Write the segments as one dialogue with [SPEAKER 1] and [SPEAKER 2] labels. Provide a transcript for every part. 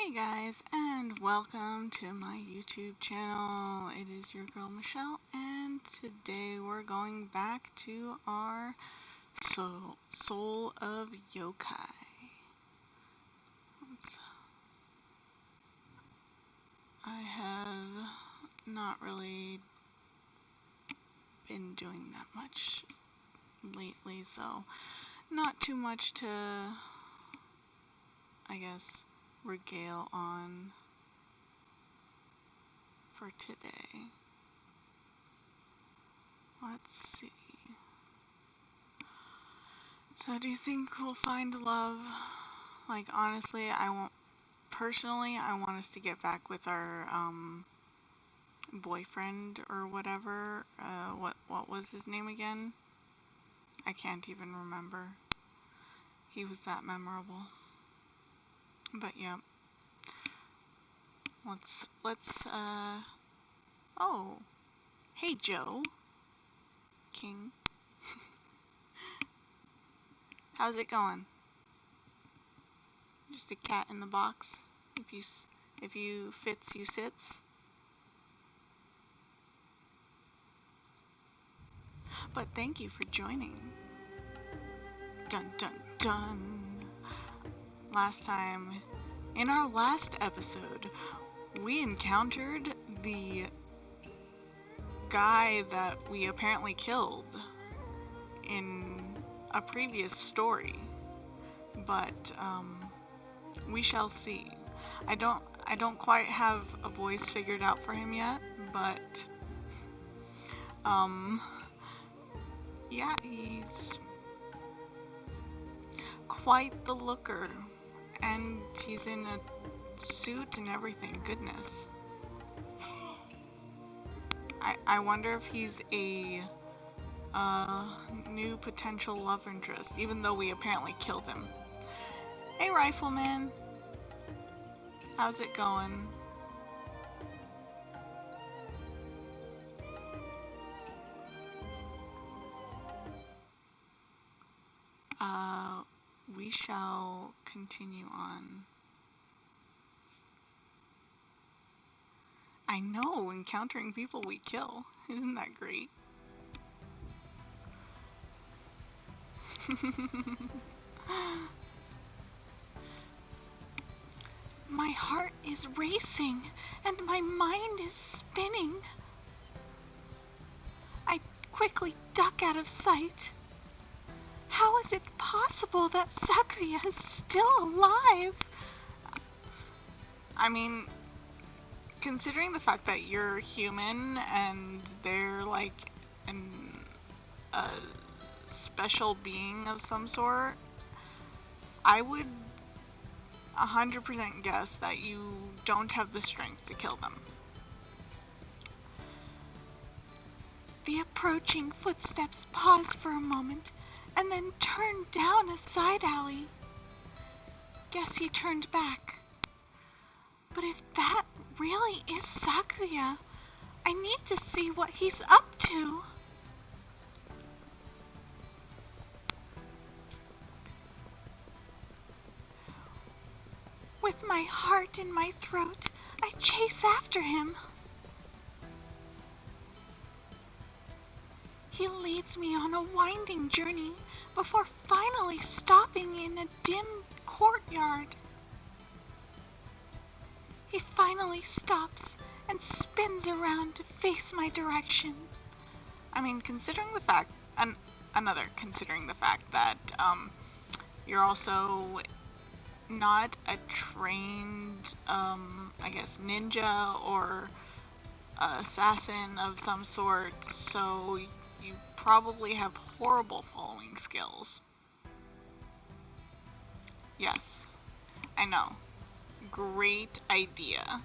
[SPEAKER 1] Hey guys, and welcome to my YouTube channel. It is your girl Michelle, and today we're going back to our Soul of Yokai. I have not really been doing that much lately, so not too much to, I guess, regale on for today. Let's see. So do you think we'll find love? Like, honestly, I want us to get back with our boyfriend or whatever. What was his name again? I can't even remember. He was that memorable. But yeah. Let's oh. Hey Joe. King. How's it going? Just a cat in the box. If you fits, you sits. But thank you for joining. Dun dun dun. Last time, in our last episode, we encountered the guy that we apparently killed in a previous story. But we shall see. I don't quite have a voice figured out for him yet, but yeah, he's quite the looker, and he's in a suit and everything. Goodness. I wonder if he's a new potential love interest, even though we apparently killed him. Hey Rifleman, how's it going? We shall continue on. I know, encountering people we kill. Isn't that great? My heart is racing, and my mind is spinning. I quickly duck out of sight. How is it possible that Sakuya is still alive? I mean, considering the fact that you're human and they're like a special being of some sort, I would 100% guess that you don't have the strength to kill them. The approaching footsteps pause for a moment and then turn down a side alley. Guess he turned back. But if that really is Sakuya, I need to see what he's up to. With my heart in my throat, I chase after him. He leads me on a winding journey before finally stopping in a dim courtyard. He finally stops and spins around to face my direction. I mean, considering the fact that you're also not a trained, I guess, ninja or assassin of some sort, so you probably have horrible following skills. Yes, I know. Great idea.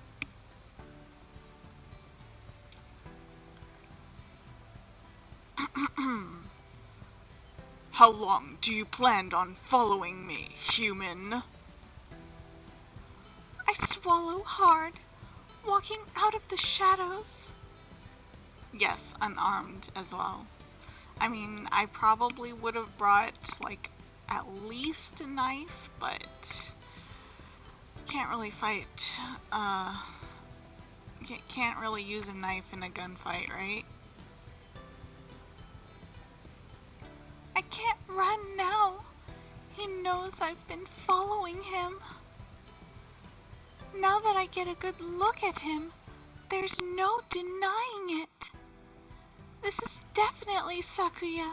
[SPEAKER 1] How long do you plan on following me, human? I swallow hard, walking out of the shadows. Yes, unarmed as well. I mean, I probably would have brought, like, at least a knife, but can't really fight, can't really use a knife in a gunfight, right? I can't run now. He knows I've been following him. Now that I get a good look at him, there's no denying it. This is definitely Sakuya.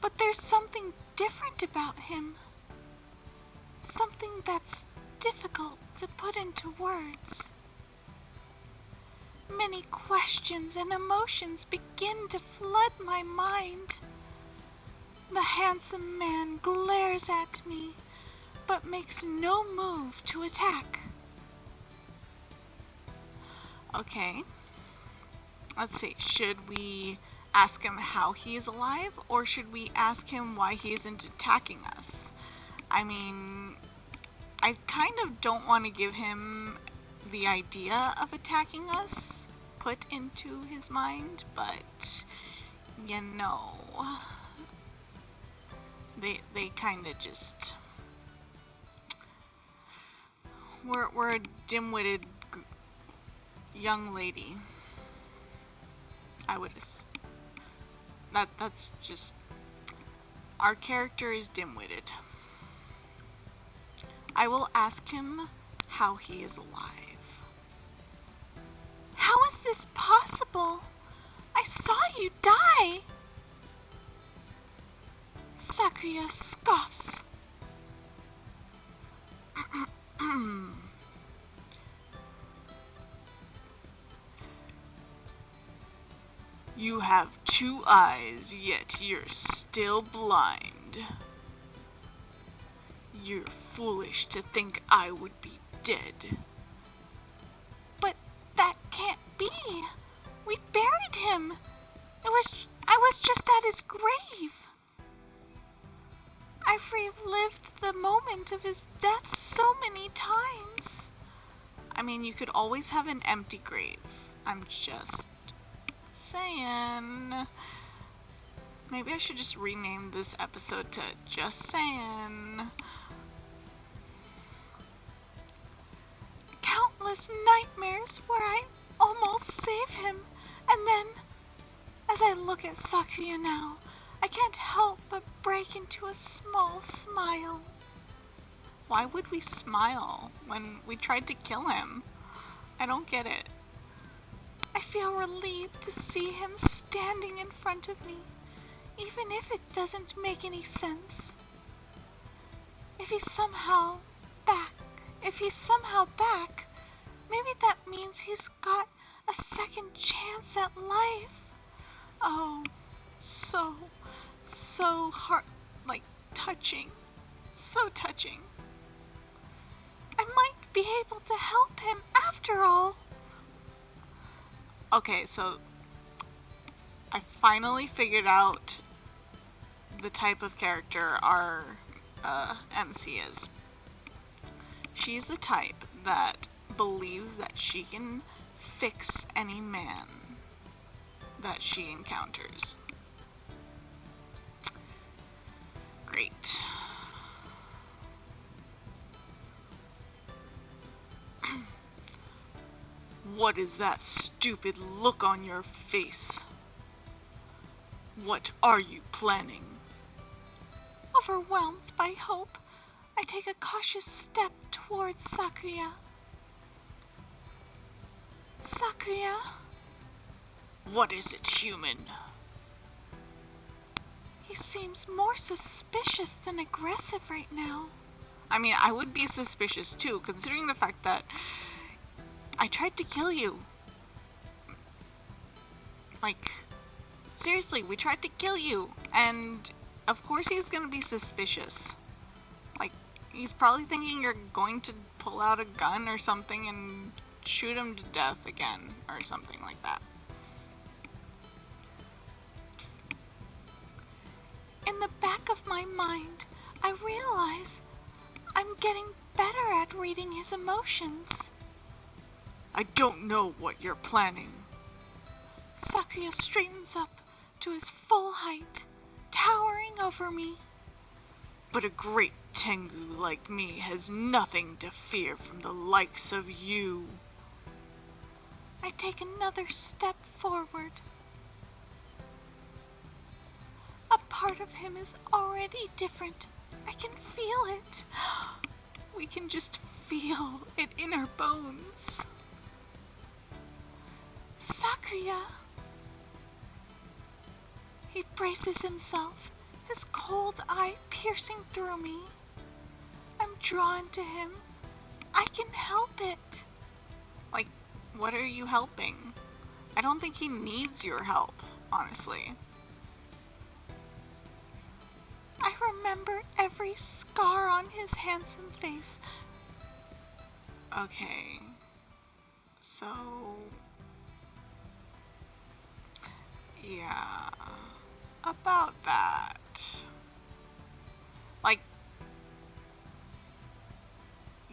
[SPEAKER 1] But there's something different about him. Something that's difficult to put into words. Many questions and emotions begin to flood my mind. The handsome man glares at me, but makes no move to attack. Okay. Let's see. Should we ask him how he is alive, or should we ask him why he isn't attacking us? I mean, I kind of don't want to give him the idea of attacking us put into his mind, but you know, they kind of just, we're a dim-witted young lady. I would, that's just, our character is dim-witted. I will ask him how he is alive. How is this possible? I saw you die. Sakuya scoffs. You have 2 eyes, yet you're still blind. You're foolish to think I would be dead. But that can't be. We buried him. I was just at his grave. I've relived the moment of his death so many times. I mean, you could always have an empty grave. I'm just saying. Maybe I should just rename this episode to Just Saying. Countless nightmares where I almost save him, and then, as I look at Sakuya now, I can't help but break into a small smile. Why would we smile when we tried to kill him? I don't get it. I feel relieved to see him standing in front of me, even if it doesn't make any sense. If he's somehow back, maybe that means he's got a second chance at life. Oh, so heart, like, touching. So touching. I might be able to help him after all. Okay, so I finally figured out the type of character our MC is. She's the type that believes that she can fix any man that she encounters. Great. What is that stupid look on your face? What are you planning? Overwhelmed by hope, I take a cautious step towards Sakuya. Sakuya? What is it, human? He seems more suspicious than aggressive right now. I mean, I would be suspicious too, considering the fact that I tried to kill you. Like, seriously, we tried to kill you. And of course he's gonna be suspicious. Like, he's probably thinking you're going to pull out a gun or something and shoot him to death again, or something like that. In the back of my mind, I realize I'm getting better at reading his emotions. I don't know what you're planning. Sakuya straightens up to his full height, towering over me. But a great Tengu like me has nothing to fear from the likes of you. I take another step forward. A part of him is already different. I can feel it. We can just feel it in our bones. Sakuya. He braces himself, his cold eye piercing through me. I'm drawn to him. I can help it. Like, what are you helping? I don't think he needs your help, honestly. I remember every scar on his handsome face. Okay. So... yeah. About that. Like,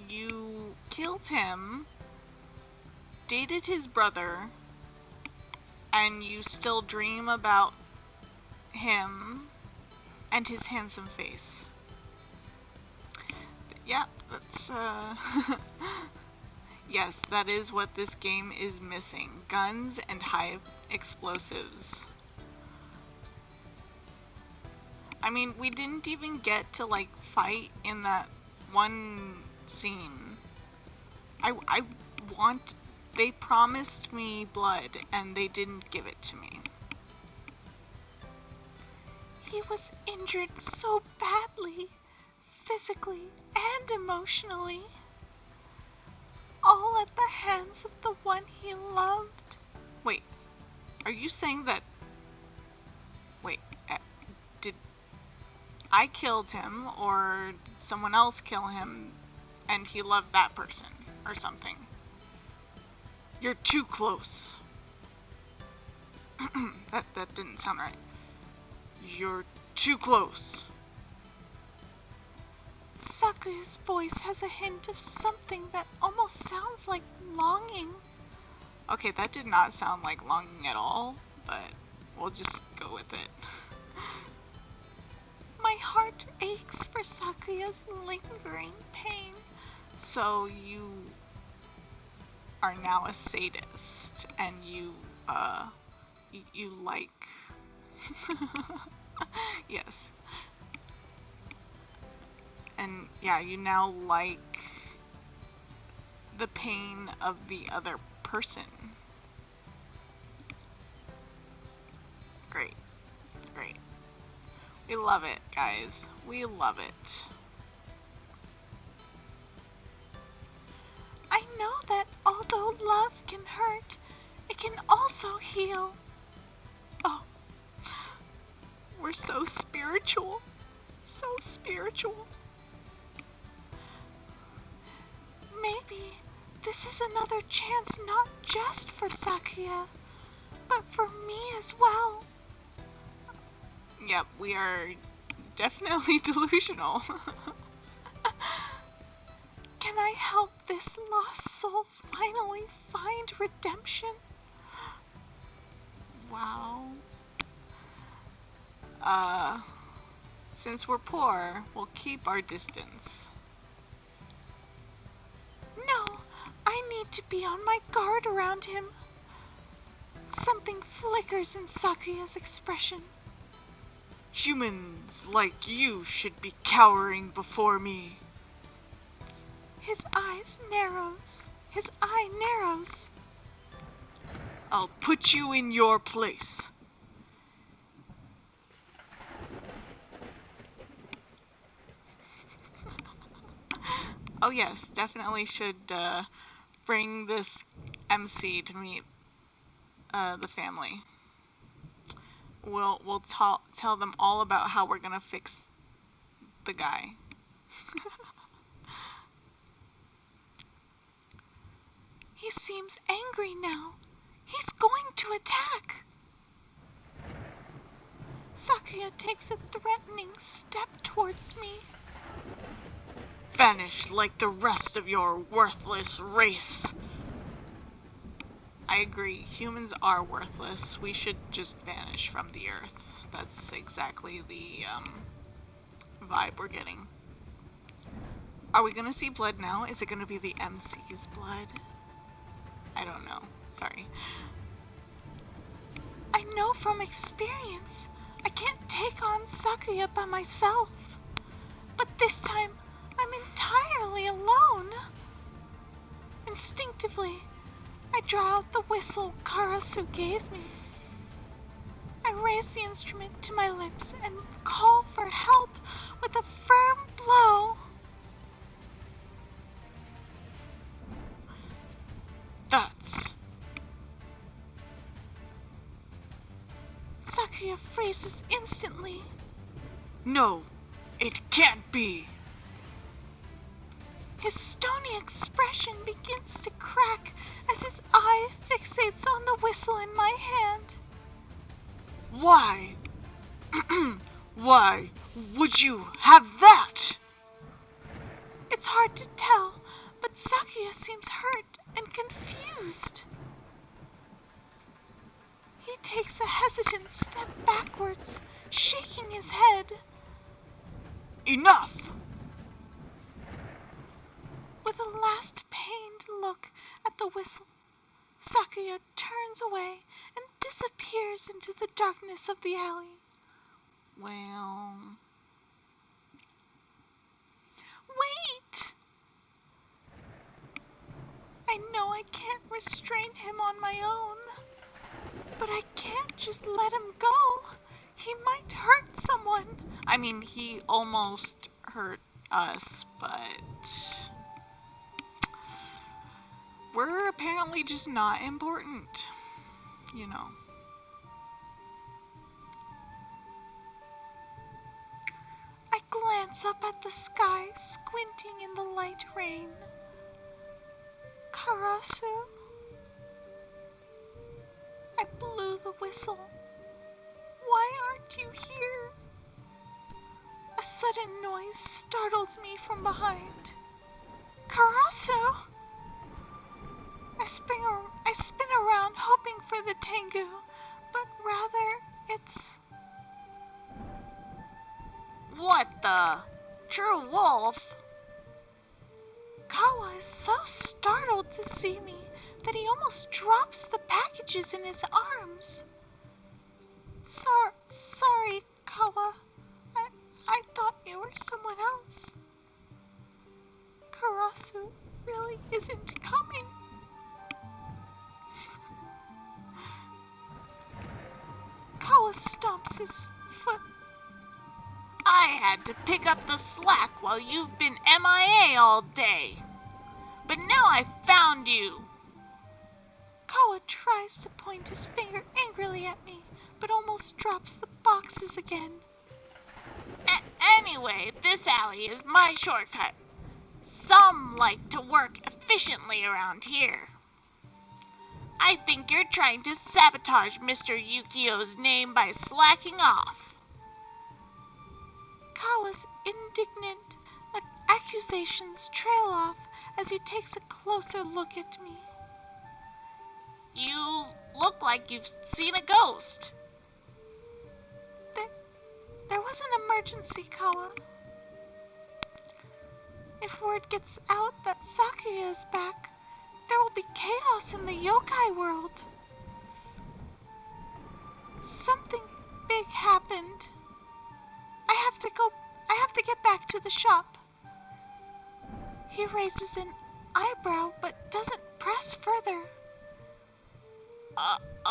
[SPEAKER 1] you killed him, dated his brother, and you still dream about him and his handsome face. Yeah, that's, yes, that is what this game is missing. Guns and high explosives. I mean, we didn't even get to, like, fight in that one scene. I want... They promised me blood, and they didn't give it to me. He was injured so badly, physically and emotionally. All at the hands of the one he loved. Wait, are you saying that... Wait, did I killed him, or did someone else kill him, and he loved that person, or something? You're too close. That didn't sound right. You're too close. Sakuya's voice has a hint of something that almost sounds like longing. Okay, that did not sound like longing at all, but we'll just go with it. My heart aches for Sakuya's lingering pain. So you are now a sadist, and you like... Yes. And yeah, you now like the pain of the other person. Great. Great. We love it, guys. We love it. I know that although love can hurt, it can also heal. Oh, we're so spiritual. So spiritual. Maybe this is another chance not just for Sakuya, but for me as well. Yep, we are definitely delusional. Can I help this lost soul finally find redemption? Wow. Since we're poor, we'll keep our distance. No, I need to be on my guard around him. Something flickers in Sakuya's expression. Humans like you should be cowering before me. His eye narrows. I'll put you in your place. Oh yes, definitely should bring this MC to meet the family. We'll tell them all about how we're gonna fix the guy. He seems angry now. He's going to attack. Sakuya takes a threatening step towards me. Vanish like the rest of your worthless race. I agree, humans are worthless. We should just vanish from the earth. That's exactly the vibe we're getting. Are we gonna see blood now? Is it gonna be the MC's blood? I don't know. Sorry. I know from experience I can't take on Sakuya by myself. But this time, I'm entirely alone. Instinctively, I draw out the whistle Karasu gave me. I raise the instrument to my lips and call for help with a firm blow. That's... Sakuya freezes instantly. No, it can't be. His stony expression begins to crack as his eye fixates on the whistle in my hand. Why? Why would you have that? It's hard to tell, but Sakuya seems hurt and confused. He takes a hesitant step backwards, shaking his head. Enough! With a last pained look at the whistle, Sakuya turns away and disappears into the darkness of the alley. Well... Wait! I know I can't restrain him on my own, but I can't just let him go. He might hurt someone. I mean, he almost hurt us, but... we're apparently just not important, you know. I glance up at the sky, squinting in the light rain. Karasu? I blew the whistle. Why aren't you here? A sudden noise startles me from behind. Karasu! I spin around hoping for the Tengu, but rather it's... What the? True wolf? Kawa is so startled to see me that he almost drops the packages in his arms. Sorry, Kawa. I thought you were someone else. Karasu really isn't coming. Kawa stomps his foot. I had to pick up the slack while you've been MIA all day. But now I've found you. Kawa tries to point his finger angrily at me, but almost drops the boxes again. Anyway, this alley is my shortcut. Some like to work efficiently around here. I think you're trying to sabotage Mr. Yukio's name by slacking off. Kawa's indignant accusations trail off as he takes a closer look at me. You look like you've seen a ghost. There was an emergency, Kawa. If word gets out that Sakuya is back, there will be chaos in the yokai world. Something big happened. I have to get back to the shop. He raises an eyebrow but doesn't press further.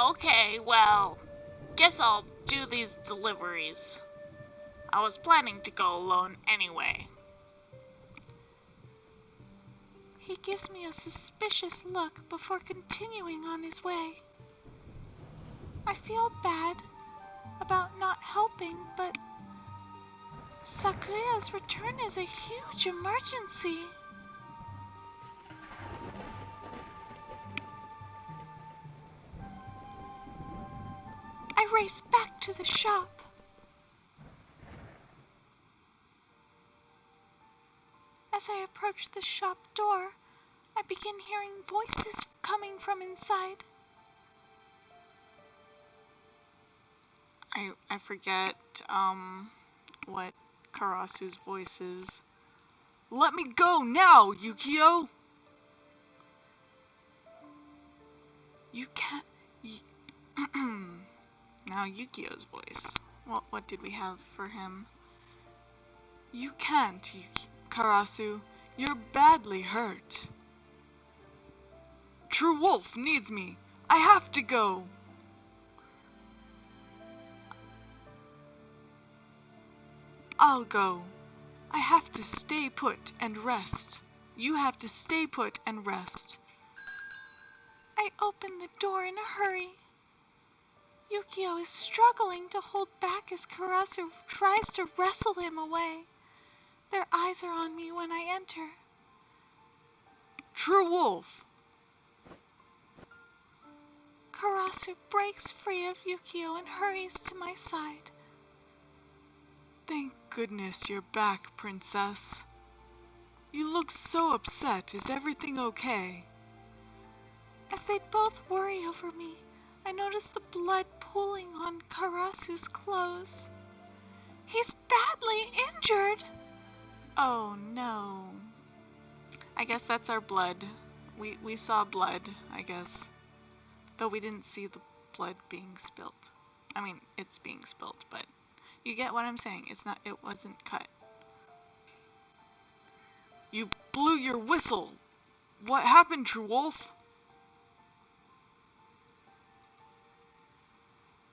[SPEAKER 1] Okay, well, guess I'll do these deliveries. I was planning to go alone anyway. He gives me a suspicious look before continuing on his way. I feel bad about not helping, but Sakuya's return is a huge emergency. I race back to the shop. As I approach the shop door, I begin hearing voices coming from inside. I forget what
[SPEAKER 2] Karasu's voice is. Let me go now, Yukio! You can't... Now Yukio's voice. What did we have for him? You can't, Karasu. You're badly hurt. True Wolf needs me. I have to go. I'll go. I have to stay put and rest. You have to stay put and rest.
[SPEAKER 1] I open the door in a hurry. Yukio is struggling to hold back as Karasu tries to wrestle him away. Their eyes are on me when I enter.
[SPEAKER 2] True Wolf!
[SPEAKER 1] Karasu breaks free of Yukio and hurries to my side.
[SPEAKER 2] Thank goodness you're back, Princess. You look so upset. Is everything okay?
[SPEAKER 1] As they both worry over me, I notice the blood pooling on Karasu's clothes. He's badly injured.
[SPEAKER 2] Oh no. I guess that's our blood. We saw blood, I guess. Though we didn't see the blood being spilt. I mean, it's being spilt, but you get what I'm saying. It wasn't cut. You blew your whistle. What happened, True Wolf?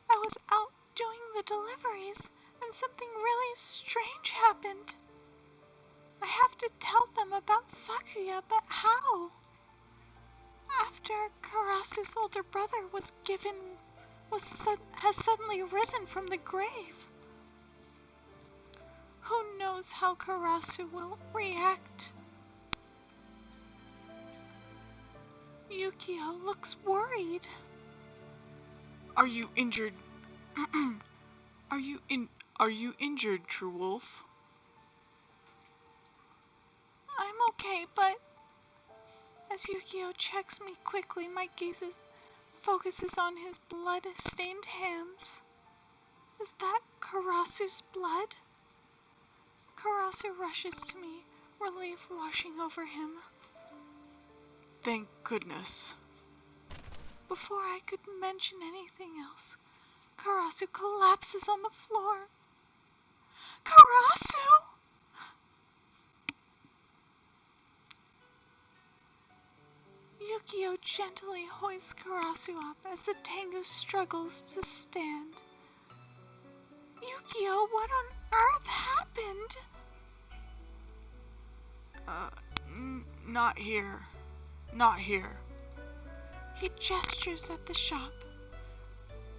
[SPEAKER 1] I was out doing the deliveries, and something really strange happened. I have to tell them about Sakuya, but how? After Karasu's older brother has suddenly risen from the grave. Who knows how Karasu will react? Yukio looks worried.
[SPEAKER 2] Are you injured? Are you injured, True Wolf?
[SPEAKER 1] I'm okay, but as Yukio checks me quickly, my gaze focuses on his blood-stained hands. Is that Karasu's blood? Karasu rushes to me, relief washing over him.
[SPEAKER 2] Thank goodness.
[SPEAKER 1] Before I could mention anything else, Karasu collapses on the floor. Karasu! Yukio gently hoists Karasu up as the Tengu struggles to stand. Yukio, what on earth happened?
[SPEAKER 2] Not here. Not here.
[SPEAKER 1] He gestures at the shop.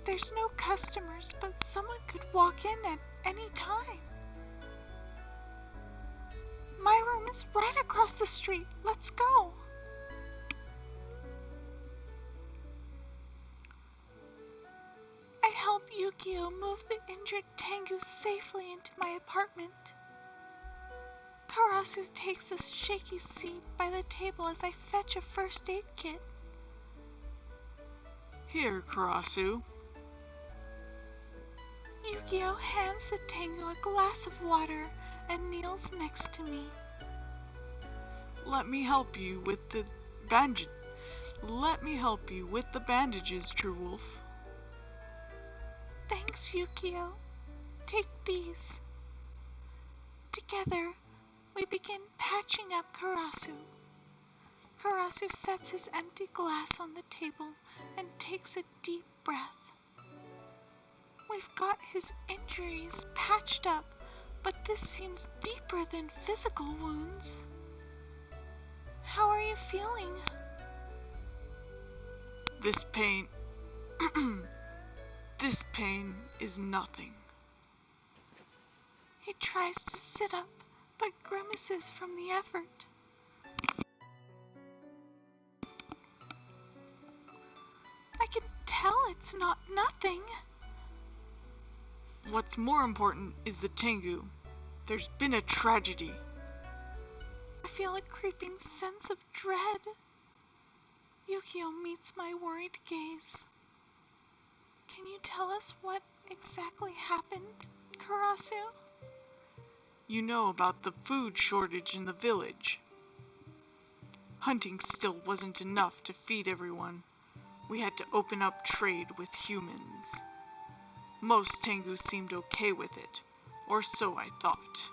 [SPEAKER 1] There's no customers, but someone could walk in at any time. My room is right across the street. Let's go. I help Yukio move the injured Tengu safely into my apartment. Karasu takes a shaky seat by the table as I fetch a first aid kit.
[SPEAKER 2] Here, Karasu.
[SPEAKER 1] Yukio hands the Tengu a glass of water and kneels next to me.
[SPEAKER 2] Let me help you with the bandage. Let me help you with the bandages, True Wolf.
[SPEAKER 1] Thanks, Yukio. Take these. Together, we begin patching up Karasu. Karasu sets his empty glass on the table and takes a deep breath. We've got his injuries patched up, but this seems deeper than physical wounds. How are you feeling?
[SPEAKER 2] This pain... This pain is nothing.
[SPEAKER 1] He tries to sit up, but grimaces from the effort. I can tell it's not nothing.
[SPEAKER 2] What's more important is the Tengu. There's been a tragedy.
[SPEAKER 1] I feel a creeping sense of dread. Yukio meets my worried gaze. Can you tell us what exactly happened, Karasu?
[SPEAKER 2] You know about the food shortage in the village. Hunting still wasn't enough to feed everyone. We had to open up trade with humans. Most Tengu seemed okay with it, or so I thought.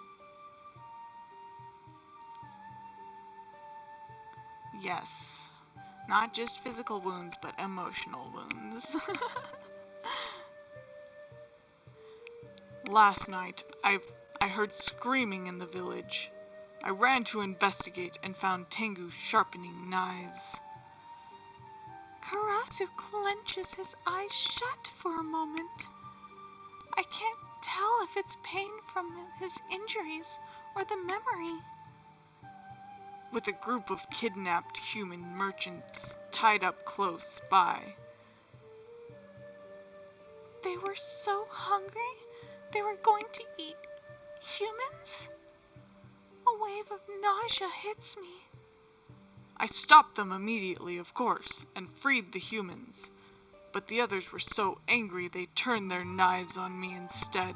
[SPEAKER 2] Yes, not just physical wounds, but emotional wounds. Last night, I heard screaming in the village. I ran to investigate and found Tengu sharpening knives.
[SPEAKER 1] Karasu clenches his eyes shut for a moment. I can't tell if it's pain from his injuries or the memory.
[SPEAKER 2] With a group of kidnapped human merchants tied up close by.
[SPEAKER 1] They were so hungry, they were going to eat humans? A wave of nausea hits me.
[SPEAKER 2] I stopped them immediately, of course, and freed the humans. But the others were so angry they turned their knives on me instead.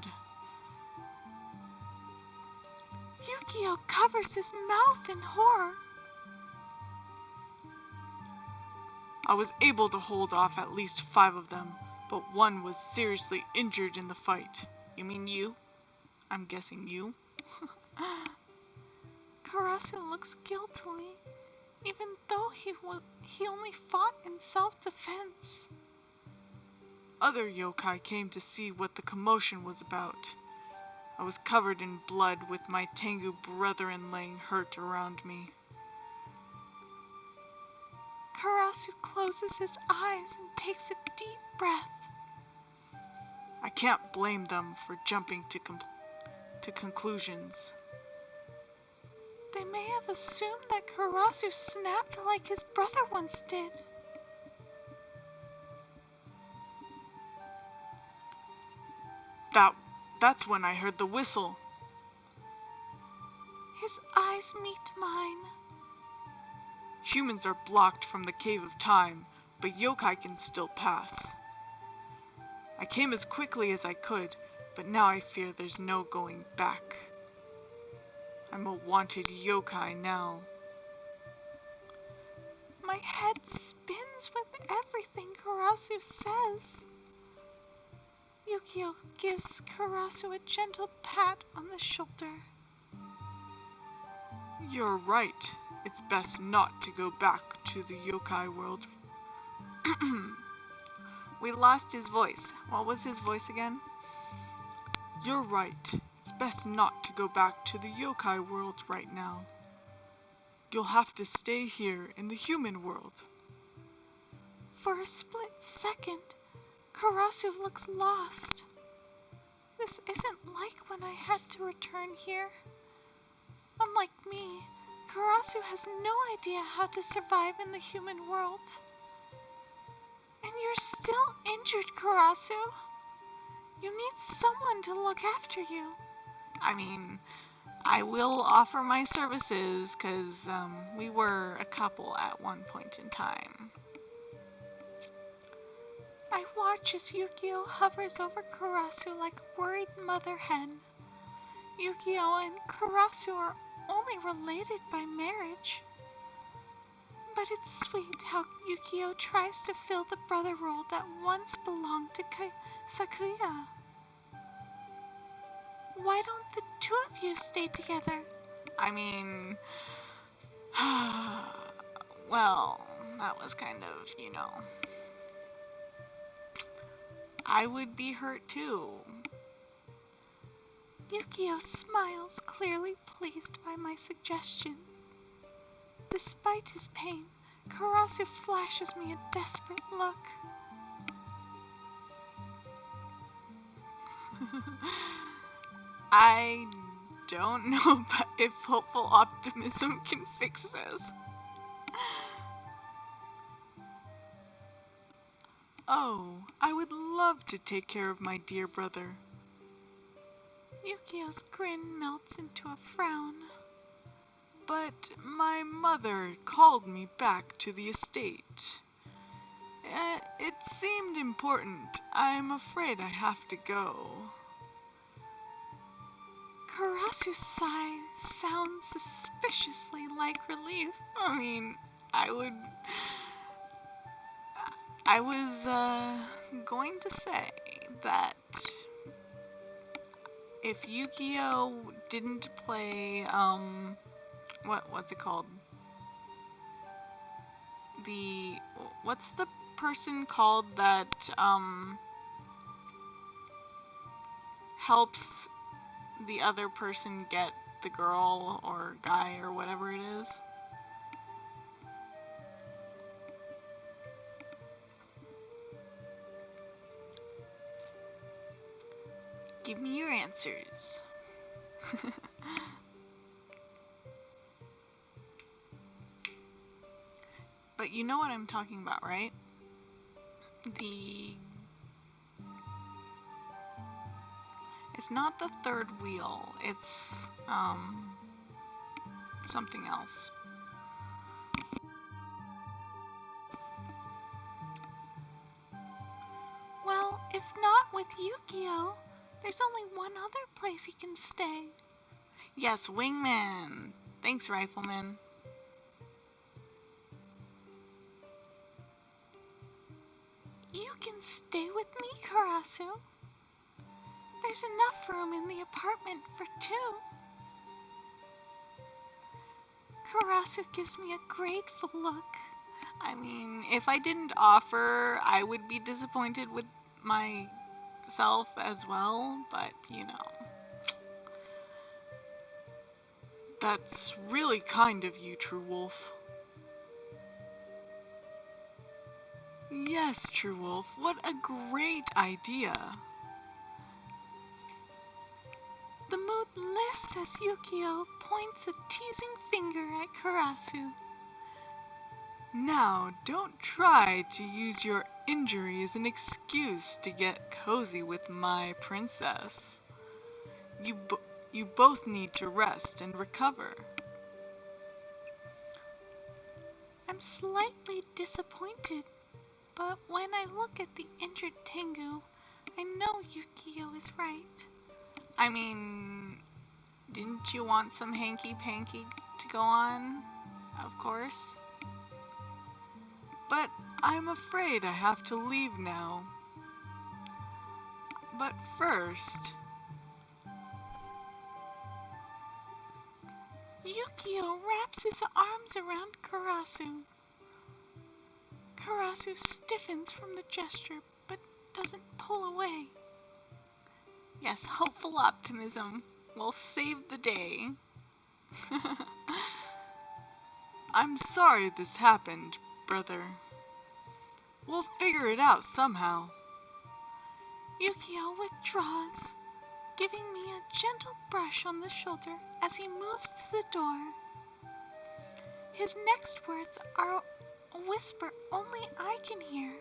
[SPEAKER 1] Yukio covers his mouth in horror.
[SPEAKER 2] I was able to hold off at least 5 of them, but one was seriously injured in the fight. You mean you? I'm guessing you?
[SPEAKER 1] Karasu looks guiltily, even though he only fought in self-defense.
[SPEAKER 2] Other yokai came to see what the commotion was about. I was covered in blood with my Tengu brethren laying hurt around me.
[SPEAKER 1] Karasu closes his eyes and takes a deep breath.
[SPEAKER 2] I can't blame them for jumping to conclusions.
[SPEAKER 1] They may have assumed that Karasu snapped like his brother once did.
[SPEAKER 2] That's when I heard the whistle.
[SPEAKER 1] His eyes meet mine.
[SPEAKER 2] Humans are blocked from the Cave of Time, but yokai can still pass. I came as quickly as I could, but now I fear there's no going back. I'm a wanted yokai now.
[SPEAKER 1] My head spins with everything Karasu says. Yukio gives Karasu a gentle pat on the shoulder.
[SPEAKER 2] You're right. It's best not to go back to the yokai world. We lost his voice. What was his voice again? You're right. It's best not to go back to the yokai world right now. You'll have to stay here in the human world.
[SPEAKER 1] For a split second, Karasu looks lost. This isn't like when I had to return here. Unlike me, Karasu has no idea how to survive in the human world. And you're still injured, Karasu. You need someone to look after you.
[SPEAKER 2] I mean, I will offer my services, because we were a couple at one point in time.
[SPEAKER 1] I watch as Yukio hovers over Karasu like a worried mother hen. Yukio and Karasu are only related by marriage. But it's sweet how Yukio tries to fill the brother role that once belonged to Sakuya. Why don't the two of you stay together?
[SPEAKER 2] I mean, well, that was kind of, I would be hurt too.
[SPEAKER 1] Yukio smiles, clearly pleased by my suggestion. Despite his pain, Karasu flashes me a desperate look.
[SPEAKER 2] I don't know if hopeful optimism can fix this. Oh, I would love to take care of my dear brother.
[SPEAKER 1] Yukio's grin melts into a frown.
[SPEAKER 2] But my mother called me back to the estate. It seemed important. I'm afraid I have to go. Karasu's sigh sounds suspiciously like relief. I mean, I was going to say that if Yukio didn't play, what's it called? What's the person called that, helps the other person get the girl or guy or whatever it is? Give me your answers. But you know what I'm talking about, right? It's not the third wheel, it's something else.
[SPEAKER 1] Well, if not with Yukio, there's only one other place he can stay.
[SPEAKER 2] Yes, Wingman. Thanks, Rifleman.
[SPEAKER 1] You can stay with me, Karasu. There's enough room in the apartment for two. Karasu gives me a grateful look.
[SPEAKER 2] I mean, if I didn't offer, I would be disappointed with myself as well, but you know. That's really kind of you, True Wolf. Yes, True Wolf, what a great idea.
[SPEAKER 1] The mood lifts as Yukio points a teasing finger at Karasu.
[SPEAKER 2] Now, don't try to use your injury as an excuse to get cozy with my princess. You both need to rest and recover.
[SPEAKER 1] I'm slightly disappointed, but when I look at the injured Tengu, I know Yukio is right.
[SPEAKER 2] I mean, didn't you want some hanky-panky to go on? Of course. But I'm afraid I have to leave now. But first...
[SPEAKER 1] Yukio wraps his arms around Karasu. Karasu stiffens from the gesture, but doesn't pull away.
[SPEAKER 2] Yes, hopeful optimism will save the day. I'm sorry this happened, brother. We'll figure it out somehow.
[SPEAKER 1] Yukio withdraws, giving me a gentle brush on the shoulder as he moves to the door. His next words are a whisper only I can hear.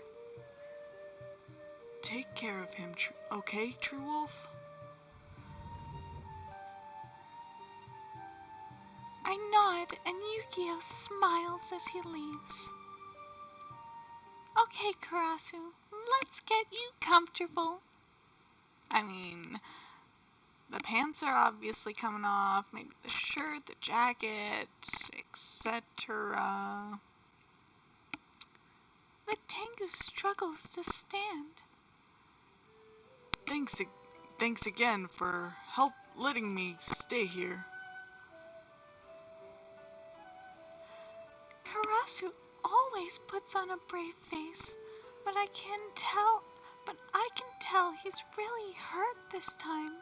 [SPEAKER 2] Take care of him, okay, True Wolf?
[SPEAKER 1] I nod and Yukio smiles as he leaves. Okay, Karasu, let's get you comfortable.
[SPEAKER 2] I mean, the pants are obviously coming off, maybe the shirt, the jacket, etc.
[SPEAKER 1] The Tengu struggles to stand.
[SPEAKER 2] Thanks again for letting me stay here.
[SPEAKER 1] Karasu always puts on a brave face, but I can tell he's really hurt this time.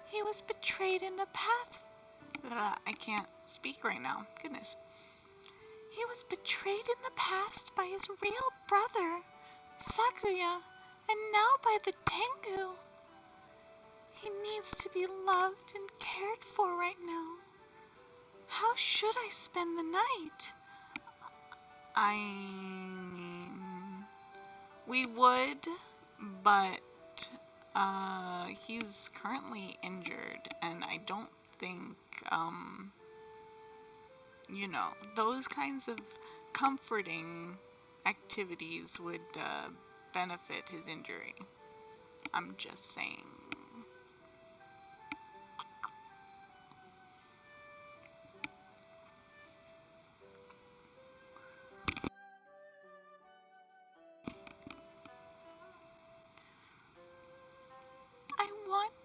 [SPEAKER 1] He was betrayed in the past.
[SPEAKER 2] I can't speak right now. Goodness.
[SPEAKER 1] He was betrayed in the past by his real brother, Sakuya, and now by the Tengu. He needs to be loved and cared for right now. How should I spend the night?
[SPEAKER 2] I mean, we would, but he's currently injured, and I don't think, those kinds of comforting activities would benefit his injury. I'm just saying.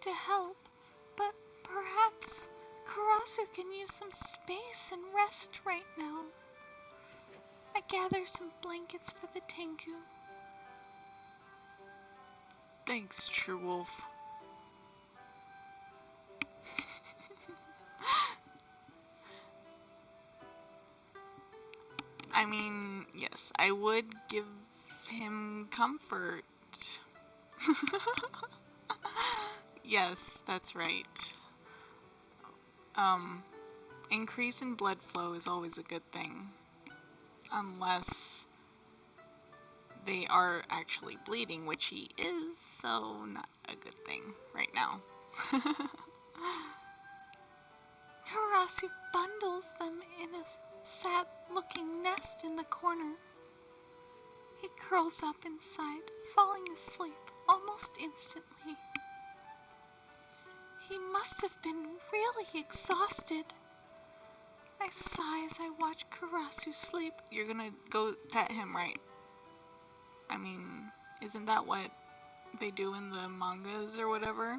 [SPEAKER 1] to help, but perhaps Karasu can use some space and rest right now. I gather some blankets for the Tengu.
[SPEAKER 2] Thanks, True Wolf. I mean, yes, I would give him comfort. Yes, that's right. Increase in blood flow is always a good thing. Unless they are actually bleeding, which he is, so not a good thing right now.
[SPEAKER 1] Karasu bundles them in a sad-looking nest in the corner. He curls up inside, falling asleep almost instantly. He must have been really exhausted. I sigh as I watch Karasu sleep.
[SPEAKER 2] You're gonna go pet him, right? I mean, isn't that what they do in the mangas or whatever?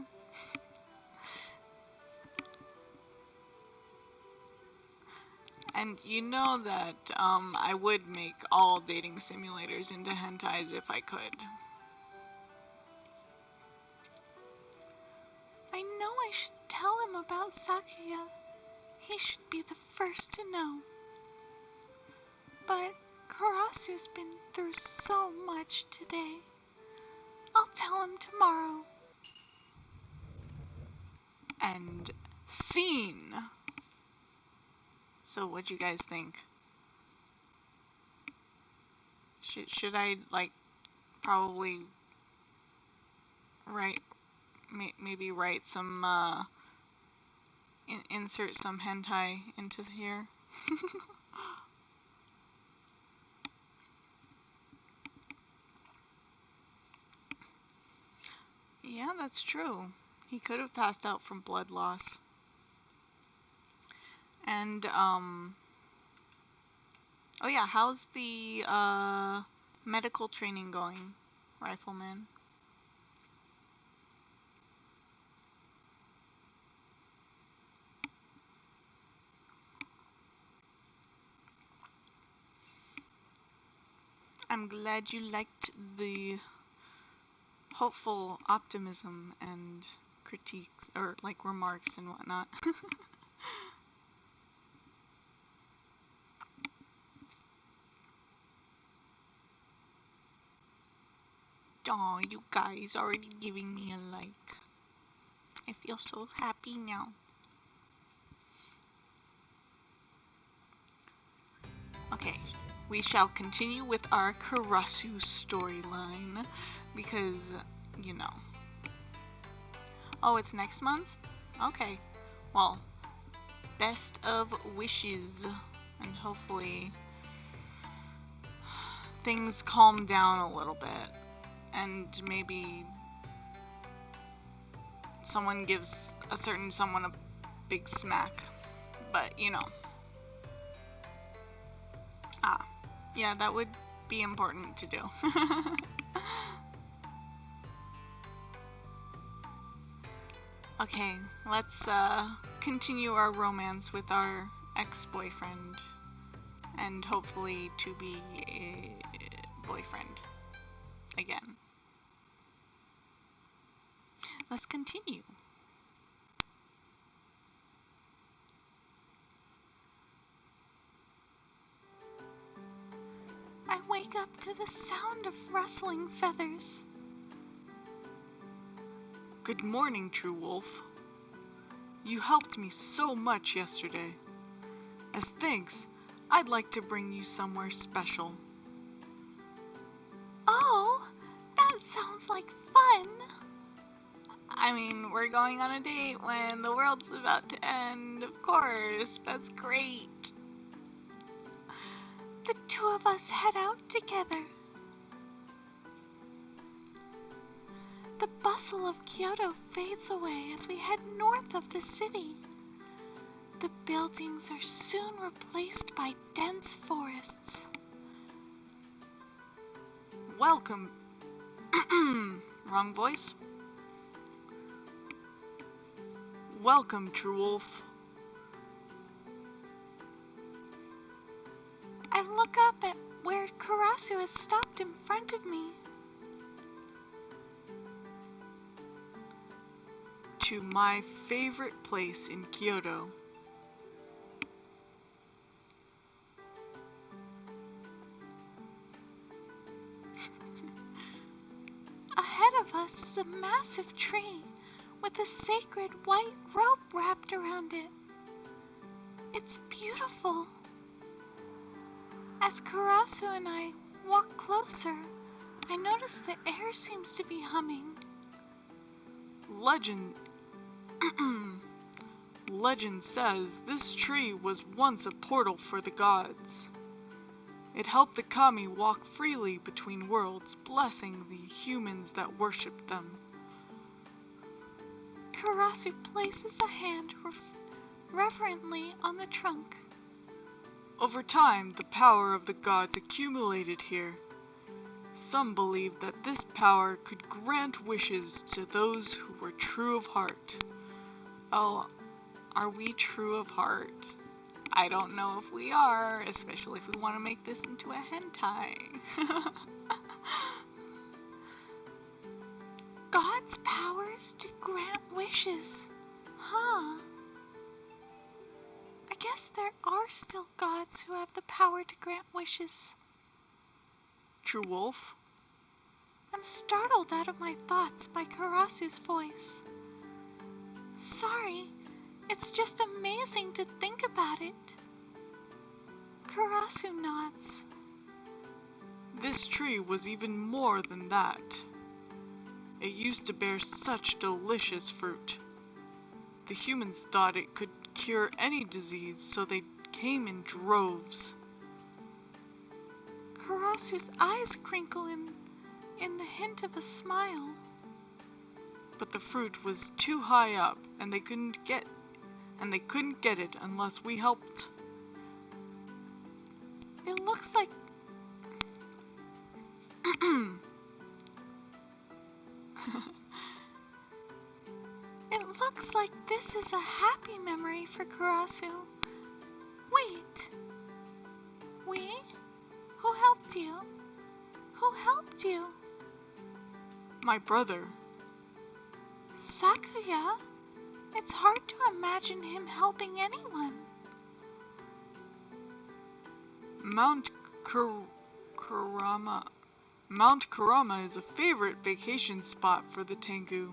[SPEAKER 2] And you know that I would make all dating simulators into hentais if I could.
[SPEAKER 1] I know I should tell him about Sakuya. He should be the first to know. But Karasu's been through so much today. I'll tell him tomorrow.
[SPEAKER 2] And scene! So what'd you guys think? Should I, like, probably maybe write some, insert some hentai into here? Yeah, that's true. He could have passed out from blood loss. And, oh yeah, how's the, medical training going, Rifleman? I'm glad you liked the hopeful optimism and critiques, or like remarks and whatnot. Aw, you guys already giving me a like. I feel so happy now. Okay, we shall continue with our Karasu storyline because, you know. Oh, it's next month? Okay. Well, best of wishes, and hopefully things calm down a little bit, and maybe someone gives a certain someone a big smack. But, you know. Yeah, that would be important to do. Okay, let's continue our romance with our ex-boyfriend, and hopefully to be a boyfriend again. Let's continue.
[SPEAKER 1] I wake up to the sound of rustling feathers.
[SPEAKER 2] Good morning, True Wolf. You helped me so much yesterday. As thanks, I'd like to bring you somewhere special.
[SPEAKER 1] Oh, that sounds like fun.
[SPEAKER 2] I mean, we're going on a date when the world's about to end, of course. That's great.
[SPEAKER 1] The two of us head out together. The bustle of Kyoto fades away as we head north of the city. The buildings are soon replaced by dense forests.
[SPEAKER 2] Welcome. Wrong voice. Welcome, True Wolf.
[SPEAKER 1] I look up at where Karasu has stopped in front of me.
[SPEAKER 2] To my favorite place in Kyoto.
[SPEAKER 1] Ahead of us is a massive tree with a sacred white rope wrapped around it. It's beautiful. As Karasu and I walk closer, I notice the air seems to be humming.
[SPEAKER 2] Legend says this tree was once a portal for the gods. It helped the kami walk freely between worlds, blessing the humans that worshiped them.
[SPEAKER 1] Karasu places a hand reverently on the trunk.
[SPEAKER 2] Over time, the power of the gods accumulated here. Some believe that this power could grant wishes to those who were true of heart. Oh, are we true of heart? I don't know if we are, especially if we want to make this into a hentai.
[SPEAKER 1] God's powers to grant wishes. Huh. I guess there are still gods who have the power to grant wishes.
[SPEAKER 2] True Wolf?
[SPEAKER 1] I'm startled out of my thoughts by Karasu's voice. Sorry, it's just amazing to think about it. Karasu nods.
[SPEAKER 2] This tree was even more than that. It used to bear such delicious fruit. The humans thought it could cure any disease, so they came in droves.
[SPEAKER 1] Karasu's eyes crinkle in the hint of a smile.
[SPEAKER 2] But the fruit was too high up, and they couldn't get it unless we helped.
[SPEAKER 1] It looks like It looks like this is a happy memory for Karasu. Wait. We? Who helped you? Who helped you?
[SPEAKER 2] My brother.
[SPEAKER 1] Sakuya? It's hard to imagine him helping anyone.
[SPEAKER 2] Mount Kurama is a favorite vacation spot for the Tengu.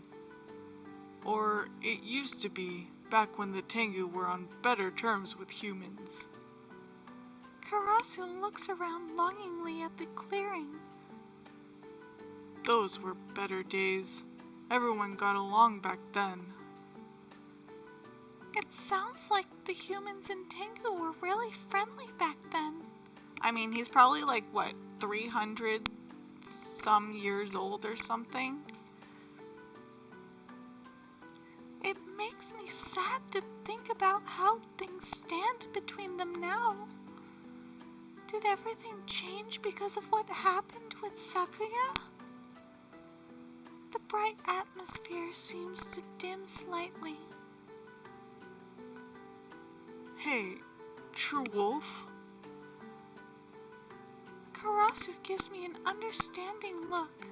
[SPEAKER 2] Or it used to be, back when the Tengu were on better terms with humans.
[SPEAKER 1] Karasu looks around longingly at the clearing.
[SPEAKER 2] Those were better days. Everyone got along back then.
[SPEAKER 1] It sounds like the humans in Tengu were really friendly back then.
[SPEAKER 2] I mean, he's probably like, 300 some years old or something?
[SPEAKER 1] It makes me sad to think about how things stand between them now. Did everything change because of what happened with Sakuya? The bright atmosphere seems to dim slightly.
[SPEAKER 2] Hey, True Wolf?
[SPEAKER 1] Karasu gives me an understanding look.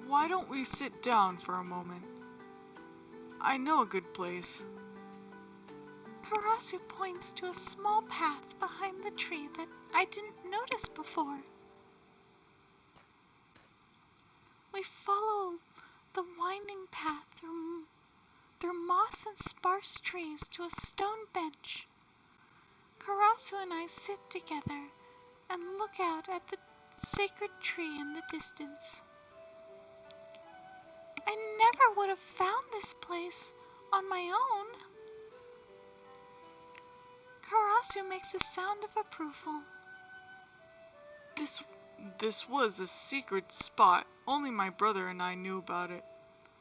[SPEAKER 2] Why don't we sit down for a moment? I know a good place.
[SPEAKER 1] Karasu points to a small path behind the tree that I didn't notice before. We follow the winding path through moss and sparse trees to a stone bench. Karasu and I sit together and look out at the sacred tree in the distance. I never would have found this place on my own. Karasu makes a sound of approval.
[SPEAKER 2] This was a secret spot. Only my brother and I knew about it.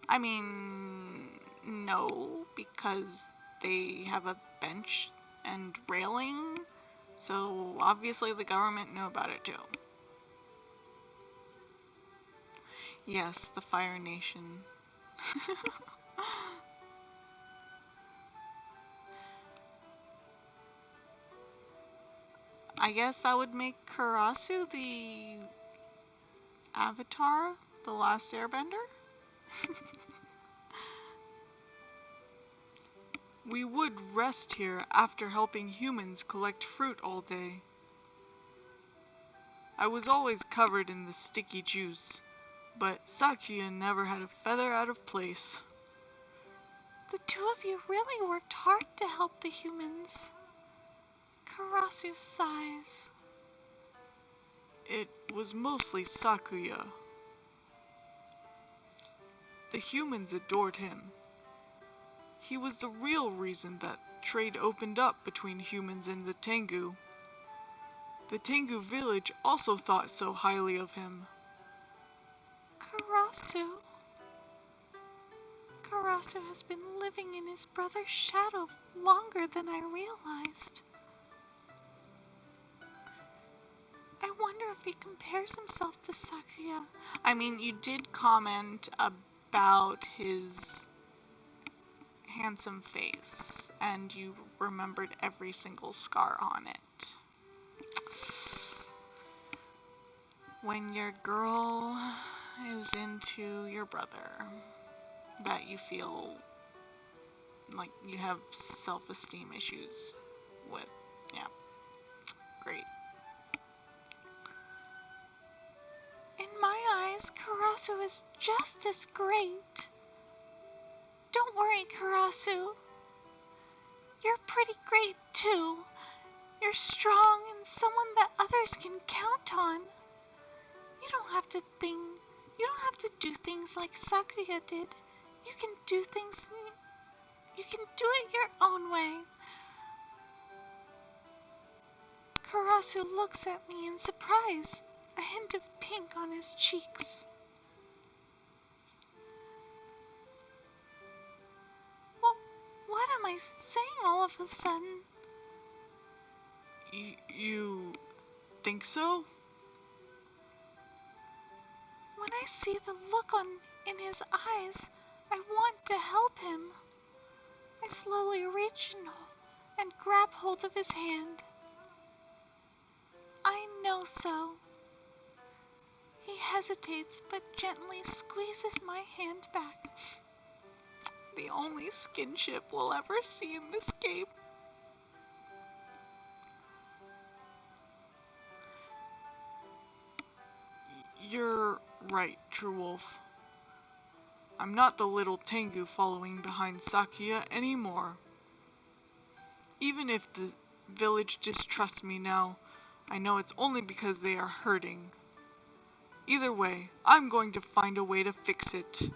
[SPEAKER 2] I mean, no, because they have a bench and railing, so obviously the government knew about it too. Yes, the Fire Nation. I guess that would make Karasu the Avatar, the last airbender? We would rest here after helping humans collect fruit all day. I was always covered in the sticky juice, but Sakuya never had a feather out of place.
[SPEAKER 1] The two of you really worked hard to help the humans. Karasu sighs.
[SPEAKER 2] It was mostly Sakuya. The humans adored him. He was the real reason that trade opened up between humans and the Tengu. The Tengu village also thought so highly of him.
[SPEAKER 1] Karasu has been living in his brother's shadow longer than I realized. I wonder if he compares himself to Sakuya.
[SPEAKER 2] I mean, you did comment about his handsome face, and you remembered every single scar on it. When your girl is into your brother, that you feel like you have self-esteem issues with. Yeah. Great.
[SPEAKER 1] In my eyes, Karasu is just as great. Don't worry, Karasu. You're pretty great, too. You're strong and someone that others can count on. You don't have to do things like Sakuya did. You can do it your own way. Karasu looks at me in surprise, a hint of pink on his cheeks. Well, what am I saying all of a sudden?
[SPEAKER 2] You think so?
[SPEAKER 1] When I see the look in his eyes, I want to help him. I slowly reach and grab hold of his hand. I know so. He hesitates but gently squeezes my hand back.
[SPEAKER 2] The only skinship we'll ever see in this game. You're right, True Wolf. I'm not the little Tengu following behind Sakuya anymore. Even if the village distrusts me now, I know it's only because they are hurting. Either way, I'm going to find a way to fix it.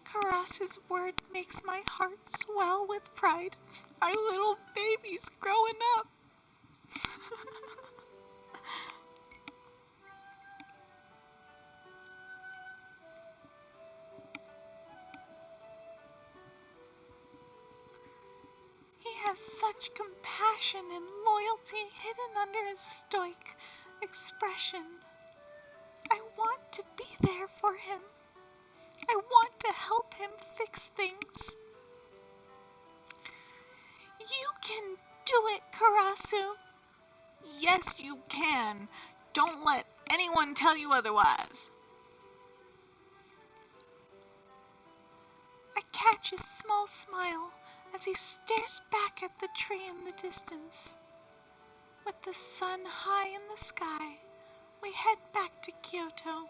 [SPEAKER 1] Karasu's word makes my heart swell with pride. Our little baby's growing up. He has such compassion and loyalty hidden under his stoic expression. I want to be there for him. I want to help him fix things. You can do it, Karasu.
[SPEAKER 2] Yes, you can. Don't let anyone tell you otherwise.
[SPEAKER 1] I catch his small smile as he stares back at the tree in the distance. With the sun high in the sky, we head back to Kyoto.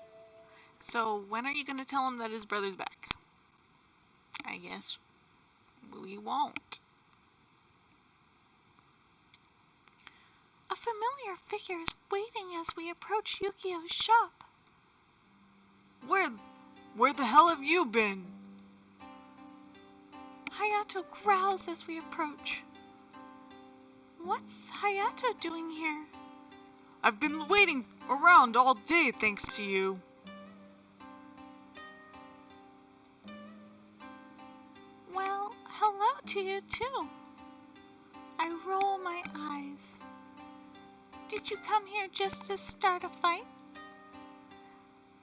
[SPEAKER 2] So, when are you going to tell him that his brother's back? I guess we won't.
[SPEAKER 1] A familiar figure is waiting as we approach Yukio's shop.
[SPEAKER 2] Where the hell have you been?
[SPEAKER 1] Hayato growls as we approach. What's Hayato doing here?
[SPEAKER 2] I've been waiting around all day thanks to you.
[SPEAKER 1] Well, hello to you too. I roll my eyes. Did you come here just to start a fight?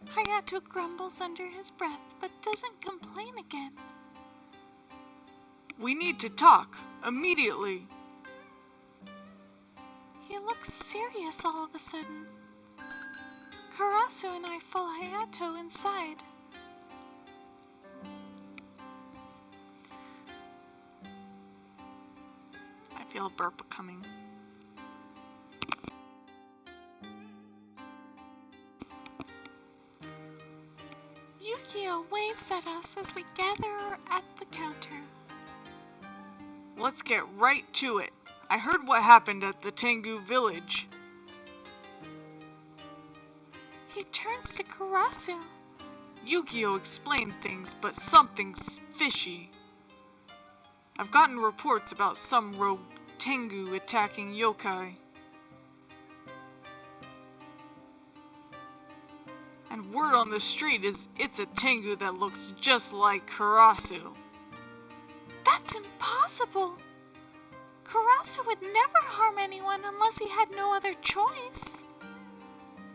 [SPEAKER 1] Hayato grumbles under his breath but doesn't complain again.
[SPEAKER 2] We need to talk, immediately.
[SPEAKER 1] looks serious all of a sudden. Karasu and I follow Hayato inside.
[SPEAKER 2] I feel a burp coming.
[SPEAKER 1] Yukio waves at us as we gather at the counter.
[SPEAKER 2] Let's get right to it. I heard what happened at the Tengu village.
[SPEAKER 1] He turns to Karasu.
[SPEAKER 2] Yukio explained things, but something's fishy. I've gotten reports about some rogue Tengu attacking Yokai. And word on the street is it's a Tengu that looks just like Karasu.
[SPEAKER 1] That's impossible. Karasu would never harm anyone unless he had no other choice.